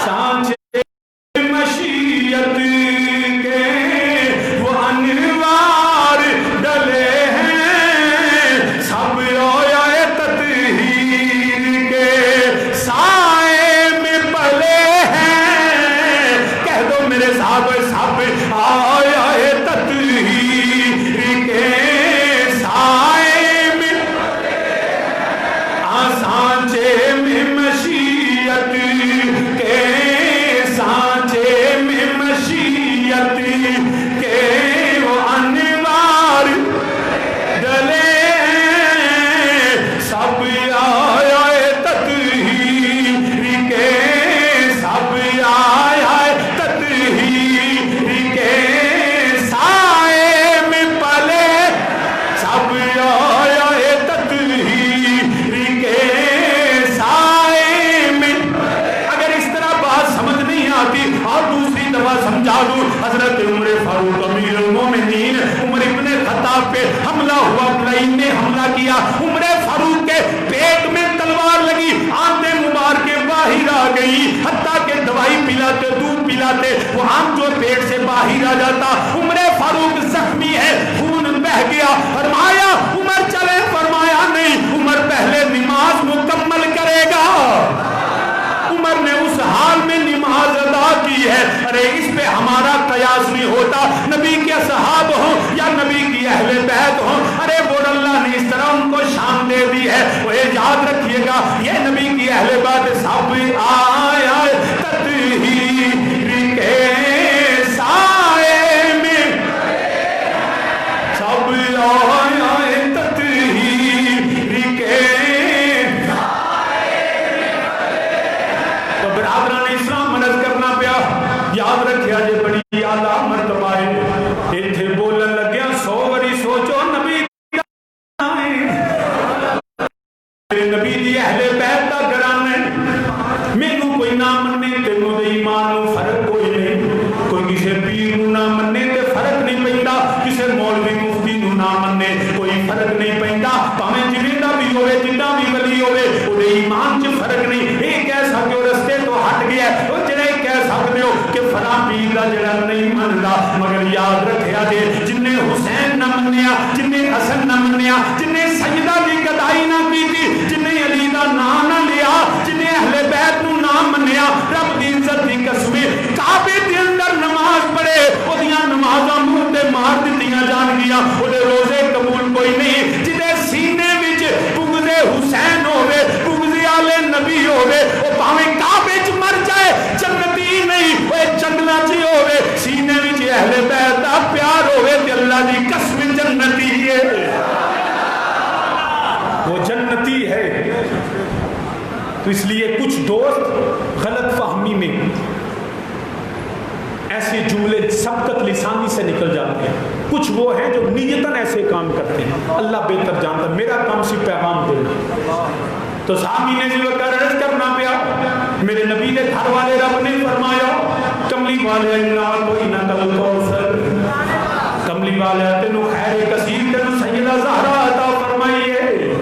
سانچے میں مشیت کے وہ انوار ڈلے ہیں, سب رویا تطہیر کے سائے میں پلے ہیں. کہہ دو میرے ساتھ سب آیا ہے تطہیر کے سائے میں, سانچے میں مشیت کے, سانچے میں مشیت کے وہ انوار ڈلے, سب آیا ہے تطہیر کے, سب آیا ہے تطہیر کے سائے میں پلے, سب آیا ہے تطہیر کے سائے میں. اگر اس طرح بات سمجھ نہیں آتی اور دوسری دفعہ سمجھا دوں, حضرت عمر فاروق امیر المومنین عمر ابن خطاب پہ حملہ ہوا, لائن نے حملہ کیا, عمر فاروق کے پیٹ میں تلوار لگی, آنتیں مبارکیں باہر آ گئی, حتیٰ کہ دوائی پلاتے, دودھ پلاتے, وہ آنت جو پیٹ سے باہر آ جاتا. عمر فاروق زخمی ہے, خون بہ گیا. فرمایا عمر چلے, فرمایا نہیں, عمر پہلے نماز مکمل کرے گا. عمر نے اس حال میں نماز ادا کی نبی ہے، ارے اس پہ ہمارا قیاس نہیں ہوتا، نبی کے اصحاب ہوں یا نبی کی اہل بیت ہوں، ارے وہ اللہ نے اس طرح ان کو شان دے دی ہے۔ وہ یاد رکھیے گا یہ نبی کی اہل بیت سب آیا تطہیر کے سائے میں، سب آیا تطہیر کے، تو برادران اسلام مرض کرنا پیا، یاد رکھیا جے بڑی اعلیٰ مرتبہ ہے، ایتھے بولن لگیا 100 واری سوچو نبی نبی دی اہل بیت دا گھرانا ہے، مینوں کوئی نہ منے تینوں دے ایمان نوں فرق کوئی نہیں، کوئی کسے پیر نوں نہ منے تے فرق نہیں پیندا، کسے مولوی مفتی نوں نہ منے کوئی فرق نہیں پیندا، بھاویں جویں دا بھی ہوے جدا بھی ولی ہوے اودے ایمان چ فرق نہیں۔ اے کہہ سکدے ہو رستے تو ہٹ گیا، او جڑے کہہ سکدے ہو کہ فلاں پیر دا جڑا نہیں مندا، مگر یاد رکھیا جے جن نے حسین نہ منیا، جن نے حسن نہ منیا، جن نے سجدہ دی گدائی نہ کیتی، جن نے علی دا نام نہ لیا، جن نے اہل بیت نو نہ منیا، رب دی عزت دی قسم کعبے دے اندر نماز پڑھے اودیاں نمازاں منہ تے مار دتیاں جان گیاں، اودے روزے قبول کوئی نہیں، جدے سینے وچ بغض حسین ہوے، بغض آلے نبی ہوے، او بھاویں کعبے وچ مر جائے جنتی نہیں، اوے جنگلاں وچ ہوے، سینے وچ اہل بیت دا پیار ہوے تے اللہ دی قسم جنتی ہے، وہ جنتی ہے۔ تو اس لیے کچھ دوست غلط فہمی میں ایسے جملے سبقت لسانی سے نکل جاتے ہیں، کچھ وہ ہیں جو نیتاً ایسے کام کرتے ہیں، اللہ بہتر جانتا، میرا کام صرف پیغام دینا۔ تو سامی نے جو عرض کرنا پیا، میرے نبی کے گھر والے رب نے فرمایا کملی والے اللہ کوئی نہ کل کوثر، کملی والے تینوں خیر کثیر تینوں سیدہ زہرا عطا فرمائیے،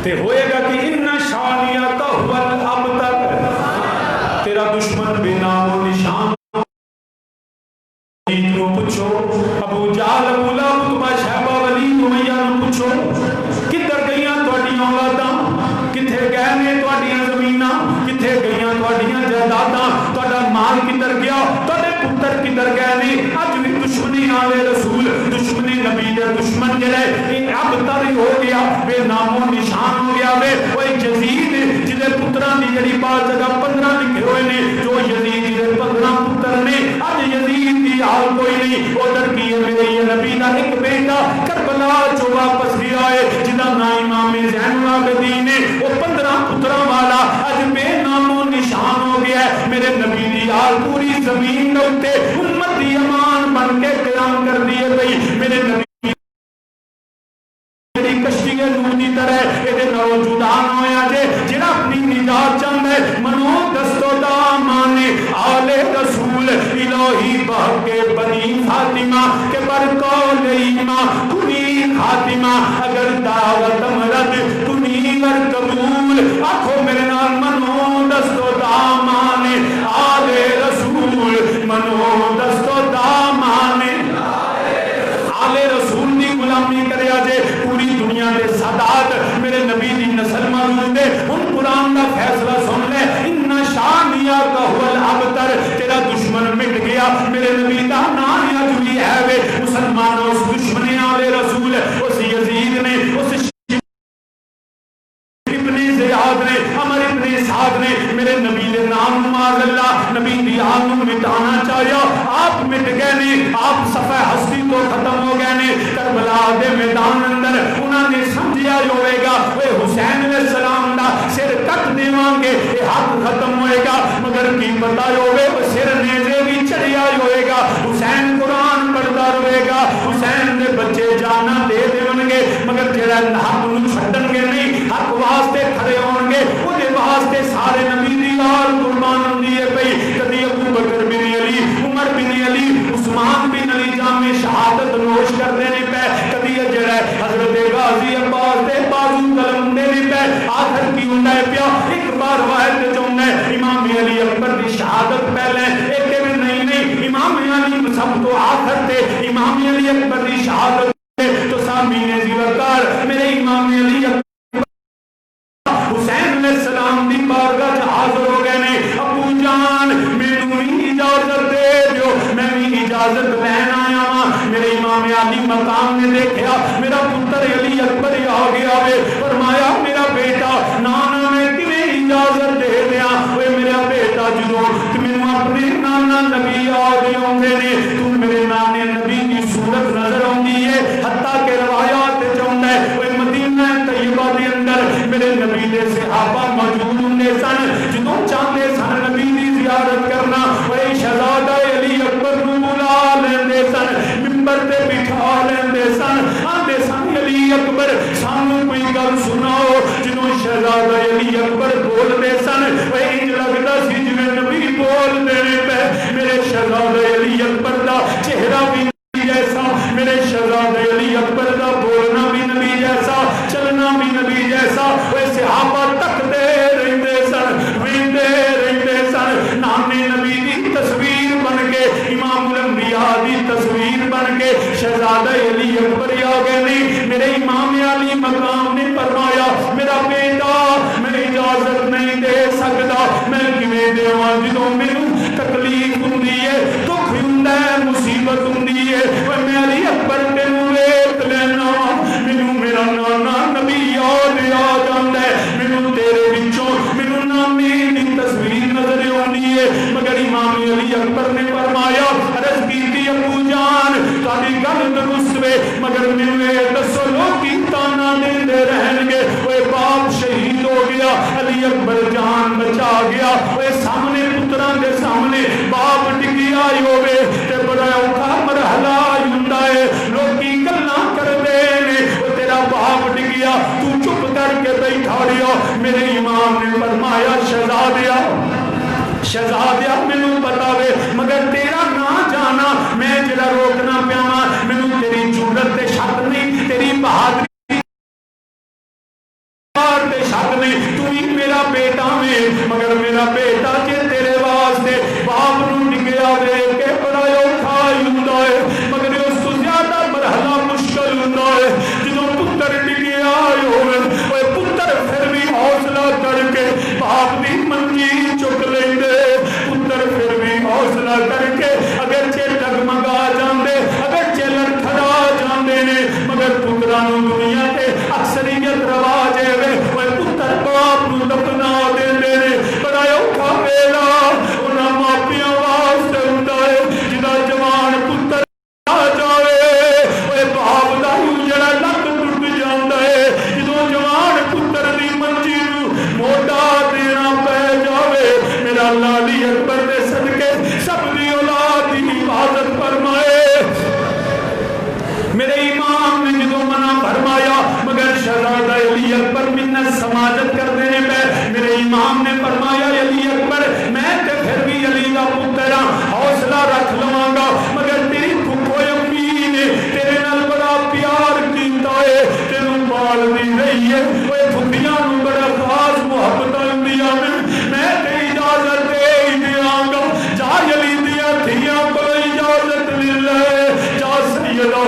تے ہوئے گا کہ ان شانیت هو الابتر، تیرا دشمن بے نام و نشان نو پوچھو، ابو جہل ابو لہب اتبا شیبہ ولید امیہ نو پوچھو کدھر گئیاں تہاڈیاں اولاداں، کتھے گئے نے تہاڈیاں زمیناں، کتھے گئیاں تہاڈیاں جائیداداں، تہاڈا مال کدھر گیا، تہاڈے پتر کدھر گئے نے، اج بھی دشمنی آلے رسول، دشمنی نبی دے دشمن جڑے یہ ابتر ہو گیا، بے نام و نشان ہو گیا، وے کوئی یزید جدے پتراں دی جڑی بات جگہ 15 لکھے ہوئے نے، جو یزید دے 15 پتر نے، اج یزید دی حال کوئی نہیں، ادھر کی میرے یہ نبی دا ایک بیٹا کربلا جو واپس گیا ہے جدا نام امام زین العابدین ہے، وہ 15 پتراں والا اج بے نام و نشان ہو گیا ہے، میرے نبی دی حال پوری زمین دے اوتے امت دی امان بن کے قیام کر دی گئی، میرے نبی کشتی نور دی طرح یہ نوجودان ہویا جے جنہاں اپنی نجات چاہتا ہے، منو دستو دا مانے آل رسول الہی بہت کے بنی فاطمہ کے برکول ایمان کنی خاتمہ، اگر دعوت مرد کنی ور قبول، آنکھوں میرے نال منو دستو دا مانے آل رسول، منو دستو دا مانے آل رسول دی غلامی کریا جے، پوری دنیا دے سادات میرے نبی دی نسل موجود ہے، ان قرآن دا فیصلہ سن لے، ان شانیات هو الابتر، تیرا دشمن مٹ گیا، میرے نبی دا نام اج بھی ہے وے، مسلمانوں اس دشمن آل رسول، اس یزید نے، اس ابن زیاد نے، عمر ابن سعد نے میرے نبی دے نام معاذ اللہ نبی دی آل نو مٹانا چاہیا، آپ مٹ گئے نے، آپ صفحہ ہستی تو ختم ہو گئے نے، کربلا دے میدان اندر انہاں نے سمجھیا ہوئے گا وہ حسین علیہ السلام دا سر کٹ دیواں گے یہ حق ختم ہوئے گا، مگر کی پتہ ہوئے وہ سر نیزے بھی چڑھیا ہوئے گا، حسین قرآن پڑھتا رہے گا، حسین دے بچے جانا دے دیون گے، مگر جڑا حق نو چھڈن گے نہیں، حق واسطے کھڑے ہون گے، اودے واسطے سارے نبی دی آل قربان ہوندی ہے پئی، کدی ابو بکر بن علی، عمر بن علی، عثمان بن علی جام شہادت نوش کرتے نہیں پے، کدی جڑا حضرت غازی عباس دے بازو قلم دے نہیں پے، آخر کی ہوندا ہے پیا ایک بار واحد چوندا ہے امام علی اکبر دی شہادت پہلے ایک بھی نہیں، امام علی سب تو آخر تے امام علی اکبر دی شہادت تو سامنے زیورکار میرے امام علی حسین علیہ السلام دی بارگاہ حاضر ہو گئے نے، ابو جان اجازت لین آیا وا. میرے امام علی مقام نے دیکھا میرا پتر علی اکبر آ گیا وے. فرمایا میرا بیٹا نانا میں کیویں اجازت دے دیا. اوے میرا بیٹا جدوں مینوں اپنے نانا نبی یاد آوندے نے, تو میرے نانے نبی دی صورت نظر آندی ہے. حتیٰ کہ روایات وچ آندا ہے اوے مدینہ طیبہ دے اندر میرے نبی دے صحابہ موجود ہوندے سن. جدوں چاہندے سن نبی دی زیارت کرنا اوے شہزادہ علی اکبر نوں بلا لیندے سن, منبر تے بٹھا لیندے سن. آندے سن علی اکبر سانوں کوئی گل سناؤ. جدوں شہزادہ علی اکبر بولدے سن اوے انج لگدا سی جویں نبی بول دے پے. میرے شہزادہ علی اکبر دا چہرہ بھی جیسا, میرے شہزادہ علی اکبر دا بولنا بھی نبی جیسا, چلنا بھی نبی جیسا. اوے صحابہ تکدے رہندے سن, ویندے رہندے سن. نانے نبی دی تصویر بن کے, امام الانبیاء دی تصویر بن کے شہزادہ علی اکبر آ گئے. نہیں میرے امام علی مقام نے فرمایا میرا بیٹا میں اجازت نہیں دے سکتا. میں کیویں دیواں جدوں مینوں تکلیف ہوندی ہے, دکھ ہوندا ہے, مصیبت ہوندی ہے. میں علی اکبر تینوں ویکھ لینا, مینوں میرا نانا نبی یاد آ جاندا ہے. مینوں تیرے وچوں مینوں نانے دی تصویر نظر آندی ہے. مگر امام علی اکبر نے فرمایا عرض کیتی ابو جان تہاڈی گل درست وے, مگر مینوں اے دسو لوکی تانا دیندے رہن گے اوے باپ شہید ہو گیا, علی اکبر جان بچا گیا. اوے سامنے پتراں دے سامنے باپ ڈگیا ہوے تے بڑا اوکھا مرحلہ ہوندا ہے. لوکی گلاں کردے نے او تیرا باپ ڈگیا تو چپ کر کے بیٹھا رہیا. میرے امام نے فرمایا شہزادیا شہزادیا مینوں پتا وے مگر تیرا نہ جانا میں جڑا روکنا پیا واں. مینوں تیری جرت تے شک نہیں, تیری بہادری تے شک نہیں, تو ہی میرا بیٹا وے. مگر میرا بیٹا جے تیرے واسطے باپ نوں ڈگیا وے کہ بڑا اوکھا ہوندا ہے, مگر اس تو زیادہ مرحلہ مشکل ہوندا ہے جدوں پتر ڈگیا ہوے. اوے پتر پھر بھی حوصلہ کر کے باپ دی منجی چک لیندے. پتر پھر بھی حوصلہ کر کے اگر چے ڈگمگا جاندے, اگر چے لڑکھڑا جاندے نے, مگر پتراں نوں دنیا تے اکثریت رواج ہے وے پتر باپ نوں دفنا دیندے نے. بڑا اوکھا ویلا انہاں ماپیاں واسطے ہوندا ہے جدا جوان پتر آ جاوے. اوے باپ دا جڑا لک ٹوٹ جاندا ہے جدوں جوان پتر دی منجی نوں موٹا دینا پے جاوے. میرا اللہ علی اکبر دے صدقے سب دی اولاد دی حفاظت فرمائے. میرے امام نے جدوں منع فرمایا مگر شہزادہ علی اکبر منت سماجت کرنے پہ. میرے امام نے فرمایا علی اکبر میں تے پھر بھی علی دا پتر ہاں, حوصلہ رکھ لواں گا, مگر تیری پھپھو امی نے تیرے نال بڑا پیار کیتا ہے, تینوں پال دی رہی ہے. اوے پھپھیاں نوں بڑا خاص محبت ہوندیاں نے. میں تے اجازت دے ہی دیاں گا, جا علی دیاں دھیاں کول اجازت لے لے, جا سیدہ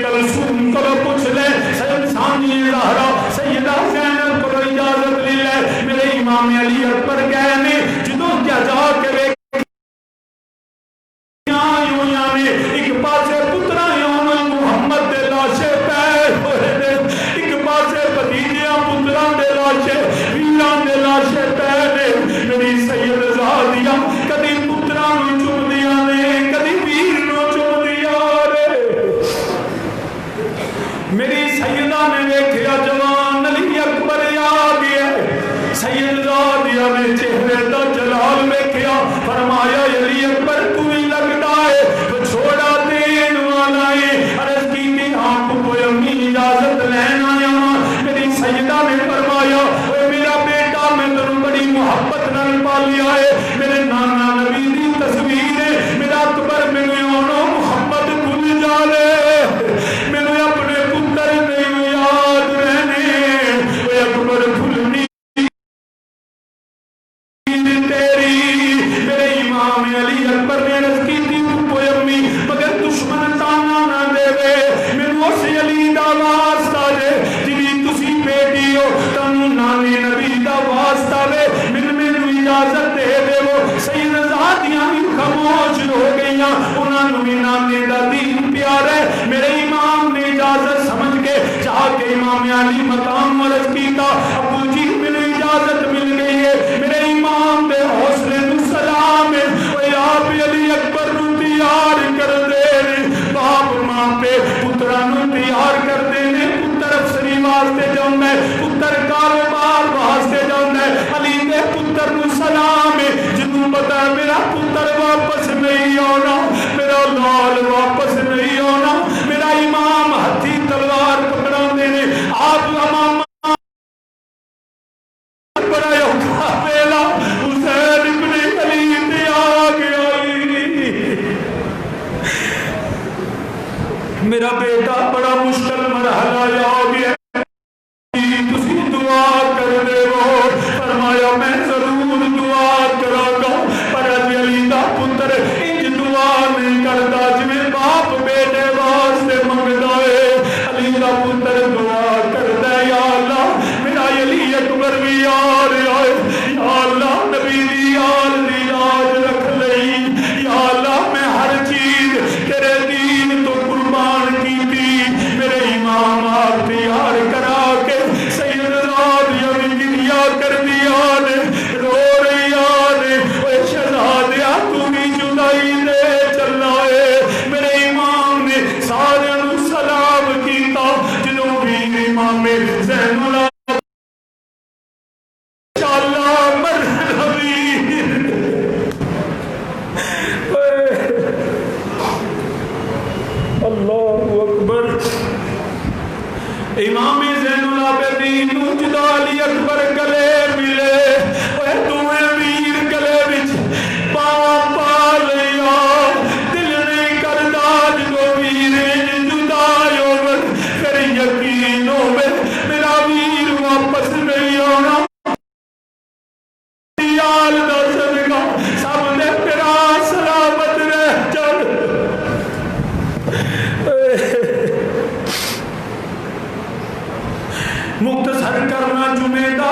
کلثوم کو پوچھ لے, سید ثانی زہرا سیدہ زینب کو اجازت لے لے. میرے امام علی اکبر کہے نے جدوں جا کے ایک پاسے پترا محمد دے لاشے پے ہوئے نے, ایک پاسے بھتیجیاں پترا دے لاشے ویران دے لاشے پے نے. میری سید زادیاں کدی پترا نوں چومدیاں نے, کدی ویر نوں چومدیاں نے. میری سیدہ نے دیکھیا جوان علی اکبر آ گیا. سید زادیہ نے چہرے دا جلال دیکھیا, فرمایا علی اکبر تو ہی لگتا ہے تو چھوڑا دین والا ہے. عرض کی کہ آپ کو امی اجازت لین آیا. میری سیدہ نے فرمایا اے میرا بیٹا میں تنوں بڑی محبت نال پالیا ہے, میرے نانا نبی دی تصویر ہے. میرا اکبر مینوں اونوں محبت بھول جاوے, مینوں اپنے پتر نہیں یاد رہنے. اے اکبر بھولنی تیری. میرے امام علی اکبر نے عرض کی تھی کوئی امی مگر دشمن تانا نہ دے وے. مینوں اس علی دا واسطہ دے جی تسی بیٹی ہو, تانوں نانے نبی دا واسطہ وے, مینوں اجازت دے دے. وہ سید زادیاں بھی خاموش ہو گئیاں, انہاں نوں بھی امام علی مقام عرض کیتا ابو جی میرے اجازت مل گئی ہے میرے امام دے حوصلے نو سلام ہے اے آپ علی اکبر نو تیار کر دے باپ ماں پہ پتراں نو تیار کر دے پتر افسری واسطے جاؤں ہے پتر کاروبار واسطے جاؤں ہے علی دے پتر نو سلام ہے جنوں پتا میرا پتر واپس نہیں آنا میرا لال واپس نہیں آنا میرا امام ہتھی تلوار پکڑا دینے آپ امام بڑا یوکا بیلا حسین ابن علی تے آ گیا میرا بیٹا بڑا مشکل مرحلہ آ گیا تسی دعا کر دے وہ فرمایا میں ضرور دعا کرا گا پر علی دا پتر انج دعا نہیں کرتا جویں باپ بیٹے واسطے منگدا ہے علی دا پتر دعا کردا ہے یا اللہ میرا علی اکبر بھی آ رہا ہے یا اللہ نبی دی آل دی لاج رکھ لئی یا اللہ میں ہر چیز تیرے دین تو قربان کیتی میرے امام آپ تیار کرا کے سید رات یوم دنیا کر دیا نے رو رہی آنے اے شہزادیا تو بھی جدائی دے چلا ہے میرے امام نے سارے نو سلام کیتا جنوں بھی امام زین اللہ چالا مر نبی اللہ اکبر امام زین العابدین نو جدا علی اکبر گلے ملے اے دوویں ویر گلے وچ پاواں پا لیا دل نہیں کردا جدوں ویر جدا ہوون پھر یقین ہوے میرا ویر واپس نہیں آنا یال دا صدقہ سب نے تیرا سلامت رہ جان مختصر کرنا جمعہ دا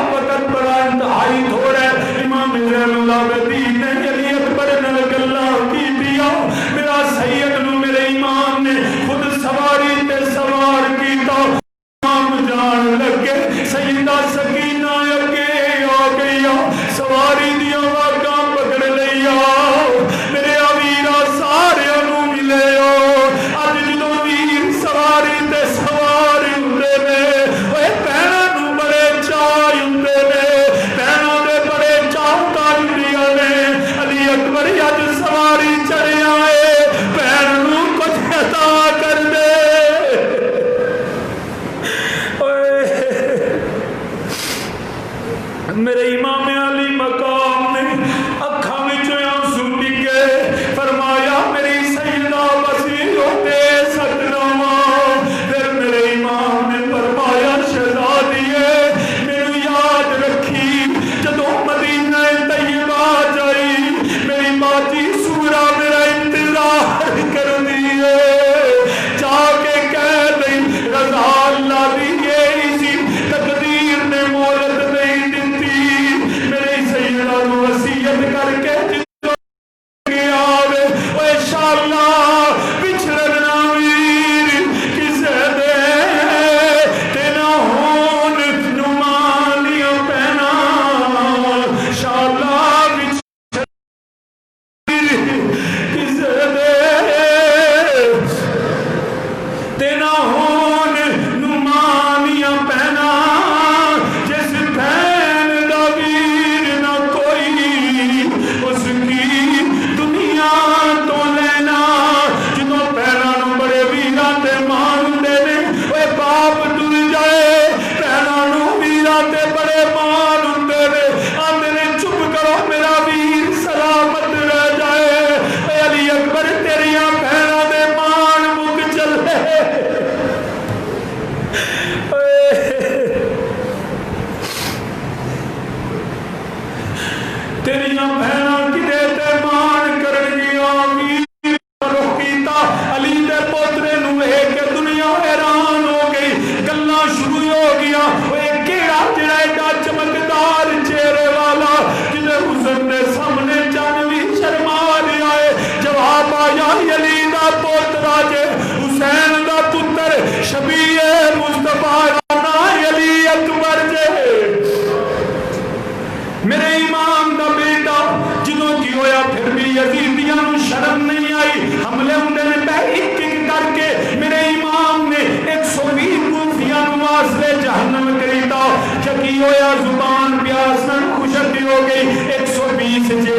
حملے ہوندے نے پہ ایک ایک کر کے میرے امام نے 120 کوفیاں نمازلے جہنم کریتا شکی ہویا زبان پیاسن خوشتی ہو گئی 120 جے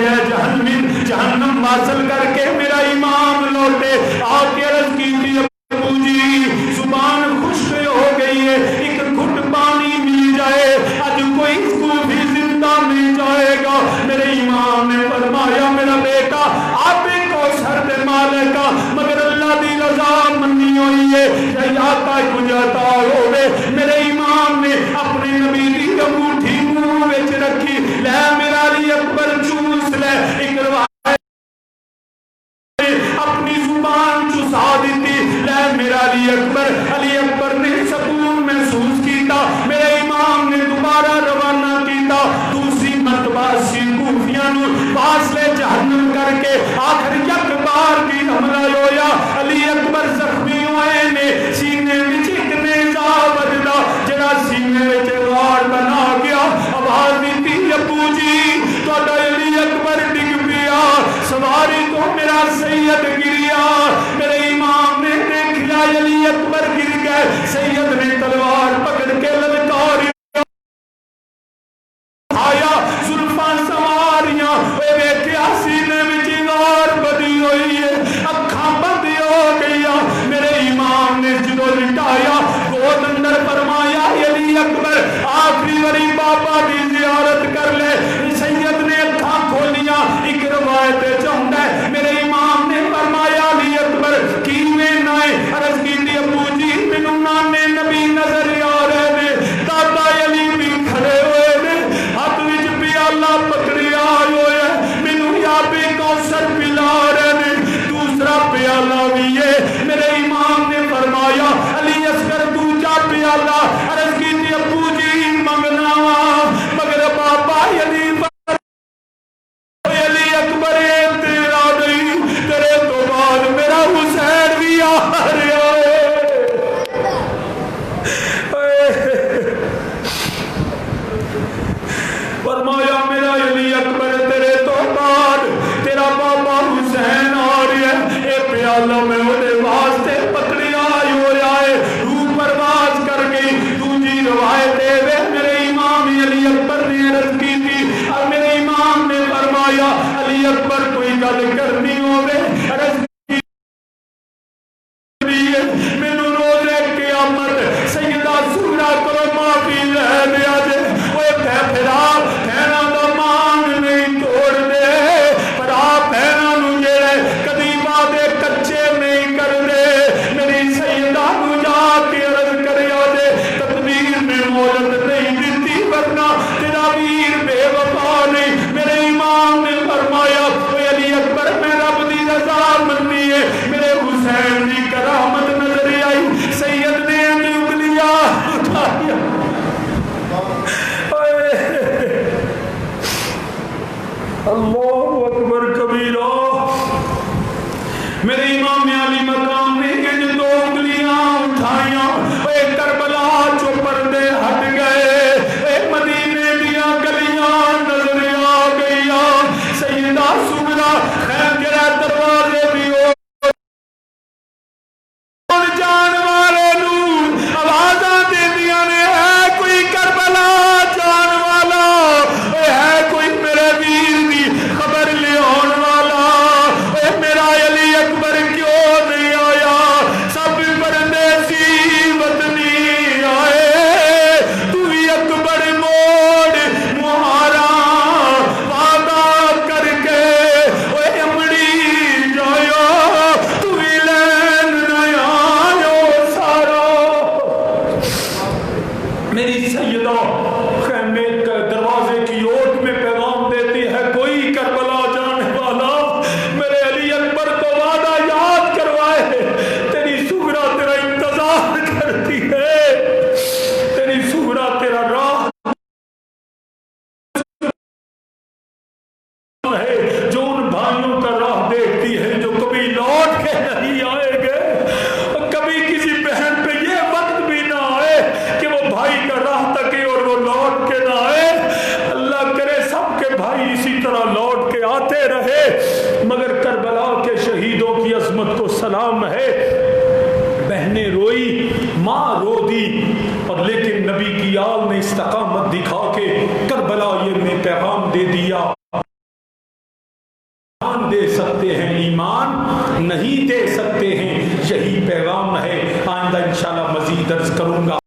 جہنم واصل کر کے میرا امام لوٹے آکے عرض کی تھی ابو جی زبان خشک ہو گئی ہے ایک گھٹ پانی مل جائے آج کوئی اس کو بھی زندہ نہیں جائے گا میرے امام نے فرمایا میرا بیٹا آپ کوثر دے مالکا مگر اللہ دی رضا منی ہوئی ہے یا تا کجاتا ہوئے میرے امام نے اپنی نبی دی انگوٹھی منہ وچ رکھی لے میرا علی اکبر چوس لے ایک روایت اپنی زبان چسا دیتی لے میرا علی اکبر نے سکون محسوس کیتا میرے امام نے دوبارہ روانہ کیتا دوسری مرتبہ سی کوفیاں نو فاصلے جہنم کر کے آخر یک بار بھی حملہ ہویا علی اکبر زخمی ہوئے نے سینے وچ ایک نیزہ وجدا جڑا سینے وچ غار بنا گیا آواز دیتی ابو جی تہاڈا علی اکبر ڈگ پیا سواری تو میرا سید گریا میرے امام نے دیکھا علی اکبر گر گئے سید نے تلوار پکڑ کے للکاری آیا زلفاں سواریاں اے بیٹھیا سینے وچ غار بنی ہوئی ہے اکھاں بند ہو گئیاں میرے امام نے جدو لٹایا گود اندر فرمایا علی اکبر آخری وری بابا دی زیارت کر لے سید نے اکھاں کھولیاں ایک روایت چاہتا ہے میرے امام نے فرمایا علی اکبر کیویں نائے عرض کی ابو جی مینوں نانے نبی نظر آ رہے نے دادا علی بھی کھڑے ہوئے نے ہاتھ وچ پیالہ پکڑیا ہوئے مینوں یاد کوثر پلا رہے نے دوسرا پیالہ بھی ہے میرے امام نے فرمایا علی اصغر دوجا پیالہ عرض کی ابو جی منگنا مگر بابا علی اکبر تیرا نہیں تیرے تو بعد میرا حسین بھی آ رہا فرمایا میرا علی اکبر تیرے تو بعد تیرا بابا حسین آ رہا ہے اے پیالہ میں انہیں واسطے پکڑیا ہوا ہے روح پرواز کر گئی دوجی روایت ہے میرے امام علی اکبر نے عرض کی تھی اور میرے امام نے فرمایا علی اکبر کوئی گل کرنی ہوئے عرض مینوں روزے قیامت سیدہ سورہ کو معافی لے دیا جے اوے پھرا بہنا دا مان نہیں توڑ دے پر آپ بہنا نو جڑے کدی وعدے کچے نہیں کر دے میری سیدہ نو جا کے عرض کریا جے تقدیر نے مہلت نہیں دیتی ورنہ تیرا ویر بے وفا نہیں میرے امام نے فرمایا اوے علی اکبر میں رب دی رضا مننی ہے میرے حسین دی کرامت نظر آئی سید نے انگلیاں اٹھایا اللہ اکبر کبیرہ میرے امام علی مقام نے کہ جو دو انگلیاں اٹھائیاں اے کربلا جو پردے ہٹ گئے اے مدینے دیاں گلیاں نظر آ گئیاں سیدہ سغرا خیر گرہ دروازے بھی ہو جان والے نور آوازاں دے دیا نے ہے کوئی کربلا جان والا ہے کوئی میرے ویر دی خبر لے آن والا میرا علی اکبر کیوں نہیں پیغام ہے، بہنیں روئی، ماں رو دی، اور لیکن نبی کی آل نے استقامت دکھا کے کربلا یہ میں پیغام دے دیا، دے سکتے ہیں ایمان نہیں دے سکتے ہیں، یہی پیغام ہے۔ آئندہ انشاءاللہ مزید عرض کروں گا۔